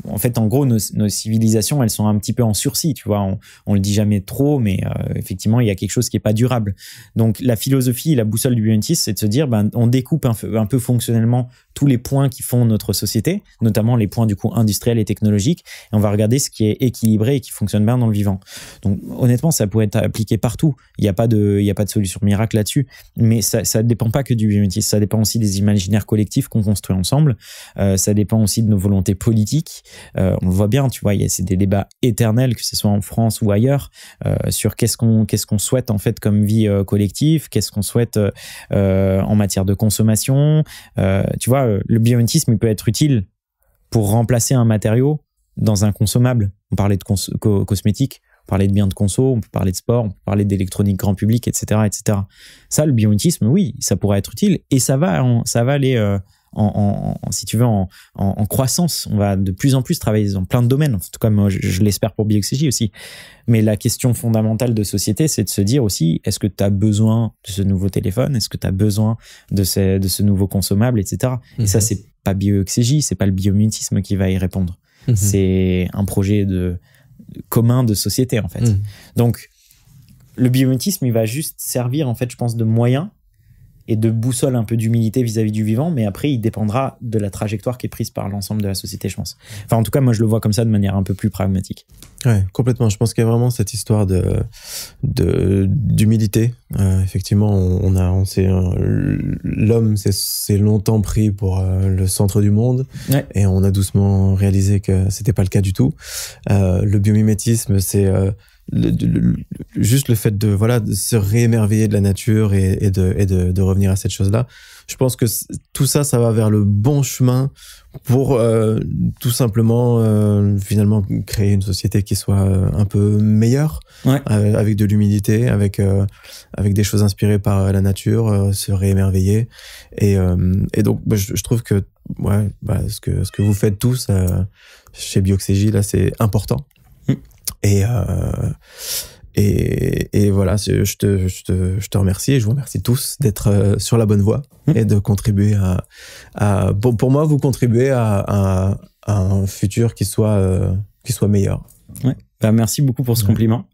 En fait, en gros, nos civilisations, elles sont un petit peu en sursis, tu vois. On le dit jamais trop, mais effectivement, il y a quelque chose qui est pas durable. Donc, la philosophie, la boussole du biomimétisme, c'est de se dire, on découpe un peu fonctionnellement tous les points qui font notre société, notamment les points du coup industriels et technologiques, et on va regarder ce qui est équilibré et qui fonctionne bien dans le vivant. Donc, honnêtement, ça pourrait être appliqué partout. Il y a pas de solution miracle là-dessus, mais ça dépend pas que du biomimétisme. Ça dépend aussi des imaginaires collectifs qu'on construit ensemble. Ça dépend aussi de nos volontés politiques. On le voit bien, tu vois, c'est des débats éternels, que ce soit en France ou ailleurs, sur qu'est-ce qu'on souhaite en fait comme vie collective, qu'est-ce qu'on souhaite en matière de consommation. Tu vois, le biomimétisme il peut être utile pour remplacer un matériau dans un consommable. On parlait de cosmétiques, on parlait de biens de conso, on peut parler de sport, on peut parler d'électronique grand public, etc., etc. Ça, le biomimétisme, oui, ça pourrait être utile et ça va aller si tu veux, en croissance. On va de plus en plus travailler dans plein de domaines. En tout cas, moi, je l'espère pour Bioxégie aussi. Mais la question fondamentale de société, c'est de se dire aussi, est-ce que tu as besoin de ce nouveau téléphone? Est-ce que tu as besoin de ce nouveau consommable, etc. Et ça, c'est pas Bioxégie, c'est pas le biomimétisme qui va y répondre. C'est un projet commun de société, en fait. Donc, le biomimétisme, il va juste servir, en fait, je pense, de moyen et de boussole un peu d'humilité vis-à-vis du vivant, mais après, il dépendra de la trajectoire qui est prise par l'ensemble de la société, je pense. Enfin, en tout cas, moi, je le vois comme ça de manière un peu plus pragmatique. Ouais, complètement. Je pense qu'il y a vraiment cette histoire d'humilité. Effectivement, l'homme s'est longtemps pris pour le centre du monde, et on a doucement réalisé que c'était pas le cas du tout. Le biomimétisme, c'est juste le fait de se réémerveiller de la nature et de revenir à cette chose-là. Je pense que tout ça va vers le bon chemin pour tout simplement finalement créer une société qui soit un peu meilleure, avec de l'humilité, avec des choses inspirées par la nature, se réémerveiller, et donc je trouve que ce que vous faites tous chez Bioxégie là, c'est important. Et voilà, je te remercie, et je vous remercie tous d'être sur la bonne voie et de contribuer pour moi, vous contribuez à un futur qui soit meilleur. Ouais. Merci beaucoup pour ce compliment.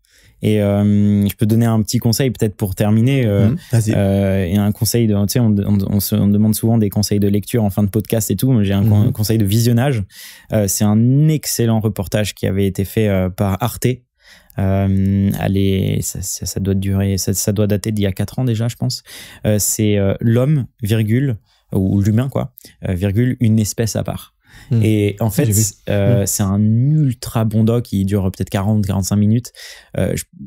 Et je peux donner un petit conseil peut-être pour terminer. Vas-y. Et un conseil tu sais, on demande souvent des conseils de lecture en fin de podcast et tout. J'ai un conseil de visionnage. C'est un excellent reportage qui avait été fait par Arte Ça doit durer, ça doit dater d'il y a 4 ans déjà, je pense. C'est l'homme, virgule, ou l'humain, quoi, virgule, une espèce à part. Et en fait, c'est un ultra bon doc qui dure peut-être 40-45 minutes.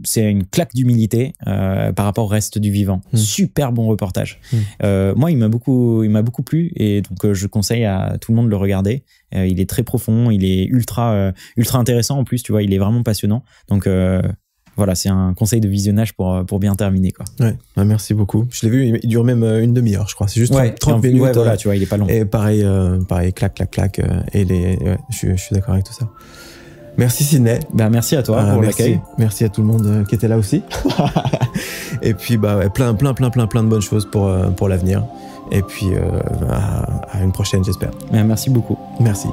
C'est une claque d'humilité par rapport au reste du vivant. Super bon reportage. Moi, il m'a beaucoup plu et donc je conseille à tout le monde de le regarder. Il est très profond, il est ultra intéressant en plus, tu vois, il est vraiment passionnant. Donc voilà, c'est un conseil de visionnage pour bien terminer, quoi. Ouais, merci beaucoup. Je l'ai vu, il dure même une demi-heure, je crois. C'est juste 30 minutes. Ouais, voilà, tu vois, il est pas long. Et pareil, clac. Je suis d'accord avec tout ça. Merci Sidney. Merci à toi pour l'accueil. Merci à tout le monde qui était là aussi. Et puis plein de bonnes choses pour l'avenir. Et puis à une prochaine, j'espère. Merci beaucoup. Merci.